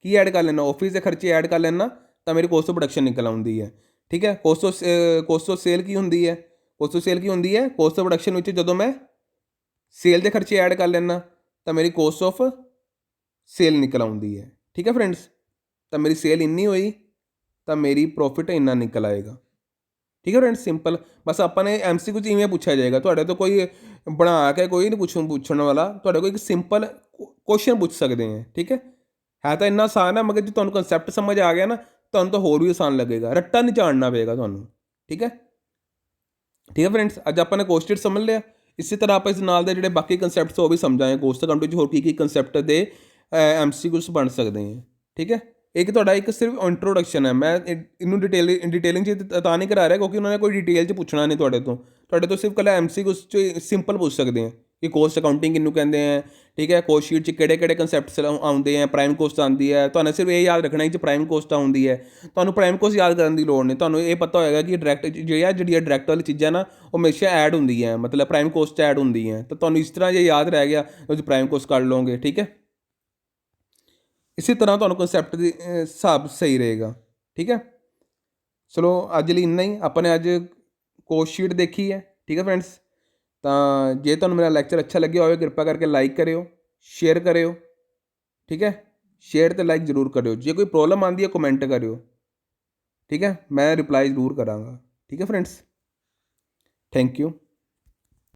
ਕੀ ਐਡ ਕਰ ਲੈਂਦਾ, ਆਫਿਸ ਦੇ ਖਰਚੇ ਐਡ ਕਰ ਲੈਂਦਾ ਤਾਂ ਮੇਰੀ ਕੋਸਟ ਪ੍ਰੋਡਕਸ਼ਨ ਨਿਕਲ ਆਉਂਦੀ ਹੈ। ਠੀਕ ਹੈ, ਕੋਸਟ ਆਫ ਸੇਲ ਕੀ ਹੁੰਦੀ ਹੈ? ਕੋਸਟ ਆਫ ਸੇਲ ਕੀ ਹੁੰਦੀ ਹੈ? ਕੋਸਟ ਪ੍ਰੋਡਕਸ਼ਨ ਵਿੱਚ ਜਦੋਂ ਮੈਂ ਸੇਲ ਦੇ ਖਰਚੇ ਐਡ ਕਰ ਲੈਂਦਾ ਤਾਂ ਮੇਰੀ ਕੋਸਟ ਆਫ ਸੇਲ ਨਿਕਲ ਆਉਂਦੀ ਹੈ। ਠੀਕ ਹੈ ਫਰੈਂਡਸ, ਤਾਂ ਮੇਰੀ ਸੇਲ ਇੰਨੀ ਹੋਈ ਤਾਂ ਮੇਰੀ ਪ੍ਰੋਫਿਟ ਇੰਨਾ ਨਿਕਲ ਆਏਗਾ। ਠੀਕ ਹੈ ਫਰੈਂਡਸ, ਸਿੰਪਲ। ਬਸ ਆਪਾਂ ਨੇ MCQ 'ਚ ਇਵੇਂ ਪੁੱਛਿਆ ਜਾਏਗਾ, ਤੁਹਾਡੇ ਤੋਂ ਕੋਈ ਬਣਾ ਕੇ ਕੋਈ ਨਹੀਂ ਪੁੱਛਣ ਵਾਲਾ, ਤੁਹਾਡੇ ਕੋਲ ਇੱਕ ਸਿੰਪਲ ਕੁਐਸਚਨ ਪੁੱਛ ਸਕਦੇ ਹੈ। ਠੀਕ ਹੈ ਤਾਂ ਇੰਨਾ ਆਸਾਨ ਹੈ, ਮਗਰ ਜੇ ਤੁਹਾਨੂੰ ਕੰਸੈਪਟ ਸਮਝ ਆ ਗਿਆ ਨਾ, ਤੁਹਾਨੂੰ ਤਾਂ ਹੋਰ ਵੀ ਆਸਾਨ ਲੱਗੇਗਾ, ਰੱਟਾ ਨਹੀਂ ਝਾੜਨਾ ਪਏਗਾ ਤੁਹਾਨੂੰ। ਠੀਕ ਹੈ ਫਰੈਂਡਸ, ਅੱਜ ਆਪਾਂ ਨੇ ਕੋਸਟ ਸ਼ੀਟ ਸਮਝ ਲਿਆ। ਇਸੇ ਤਰ੍ਹਾਂ ਆਪਾਂ ਇਸ ਨਾਲ ਦੇ ਜਿਹੜੇ ਬਾਕੀ ਕੰਸੈਪਟਸ ਉਹ ਵੀ ਸਮਝਾਂਗੇ। ਕੋਸਟ ਅਕਾਊਂਟਿੰਗ 'ਚ ਹੋਰ ਕੀ ਕੰਸੈਪਟ ਦੇ MCQs ਬਣ ਸਕਦੇ ਹੈ। ਠੀਕ ਹੈ, ਇੱਕ ਤੁਹਾਡਾ ਇੱਕ ਸਿਰਫ ਇੰਟਰੋਡਕਸ਼ਨ ਹੈ। ਮੈਂ ਇਹਨੂੰ ਡਿਟੇਲਿੰਗ 'ਚ ਤਾਂ ਨਹੀਂ ਕਰਾ ਰਿਹਾ ਕਿਉਂਕਿ ਉਹਨਾਂ ਨੇ ਕੋਈ ਡਿਟੇਲ 'ਚ ਪੁੱਛਣਾ ਨਹੀਂ ਤੁਹਾਡੇ ਤੋਂ ਸਿਰਫ ਇਕੱਲਾ MCQs 'ਚ ਸਿੰਪਲ ਪੁੱਛ ਸਕਦੇ ਹੈ ਕਿ ਕੋਸਟ ਅਕਾਊਂਟਿੰਗ ਕਿਹਨੂੰ ਕਹਿੰਦੇ ਹੈ। ਠੀਕ ਹੈ, ਕੋਸਟ ਸ਼ੀਟ 'ਚ ਕਿਹੜੇ ਕੰਸੈਪਟਸ ਆਉਂਦੇ ਹੈ, ਪ੍ਰਾਈਮ ਕੋਸਟ ਆਉਂਦੀ ਹੈ। ਤੁਹਾਨੂੰ ਸਿਰਫ ਇਹ ਯਾਦ ਰੱਖਣਾ ਕਿ ਪ੍ਰਾਈਮ ਕੋਸਟ ਆਉਂਦੀ ਹੈ। ਤੁਹਾਨੂੰ ਪ੍ਰਾਈਮ ਕੋਸਟ ਯਾਦ ਕਰਨ ਦੀ ਲੋੜ ਨਹੀਂ, ਤੁਹਾਨੂੰ ਇਹ ਪਤਾ ਹੋਏਗਾ ਕਿ ਜਿਹੜੀਆਂ ਡਾਇਰੈਕਟ ਵਾਲੀ ਚੀਜ਼ਾਂ ਨਾ ਉਹ ਹਮੇਸ਼ਾ ਐਡ ਹੁੰਦੀ ਹੈ, ਮਤਲਬ ਪ੍ਰਾਈਮ ਕੋਸਟ ਐਡ ਹੁੰਦੀ ਹੈ। ਤਾਂ ਤੁਹਾਨੂੰ ਇਸ ਤਰ੍ਹਾਂ ਜੇ ਯਾਦ ਰਹਿ ਗਿਆ ਤੁਸੀਂ ਪ੍ਰਾਈਮ ਕੋਸਟ ਕੱਢ ਲਓਗੇ। ਠੀਕ ਹੈ, ਇਸੇ ਤਰ੍ਹਾਂ ਤੁਹਾਨੂੰ ਕੰਸੈਪਟ ਦੀ ਹਿਸਾਬ ਸਹੀ ਰਹੇਗਾ। ਠੀਕ ਹੈ, ਚਲੋ ਅੱਜ ਲਈ ਇੰਨਾ ਹੀ। ਆਪਾਂ ਨੇ ਅੱਜ ਕੋਸਟ ਸ਼ੀਟ ਦੇਖੀ ਹੈ। ਠੀਕ ਹੈ ਫਰੈਂਡਸ, ਤਾਂ ਜੇ ਤੁਹਾਨੂੰ ਮੇਰਾ ਲੈਕਚਰ ਅੱਛਾ ਲੱਗਿਆ ਹੋਵੇ ਕਿਰਪਾ ਕਰਕੇ ਲਾਈਕ ਕਰਿਓ, ਸ਼ੇਅਰ ਕਰਿਓ। ਠੀਕ ਹੈ, ਸ਼ੇਅਰ ਅਤੇ ਲਾਈਕ ਜ਼ਰੂਰ ਕਰਿਓ। ਜੇ ਕੋਈ ਪ੍ਰੋਬਲਮ ਆਉਂਦੀ ਹੈ ਕਮੈਂਟ ਕਰਿਓ। ਠੀਕ ਹੈ, ਮੈਂ ਰਿਪਲਾਈ ਜ਼ਰੂਰ ਕਰਾਂਗਾ। ਠੀਕ ਹੈ ਫਰੈਂਡਸ, ਥੈਂਕ ਯੂ।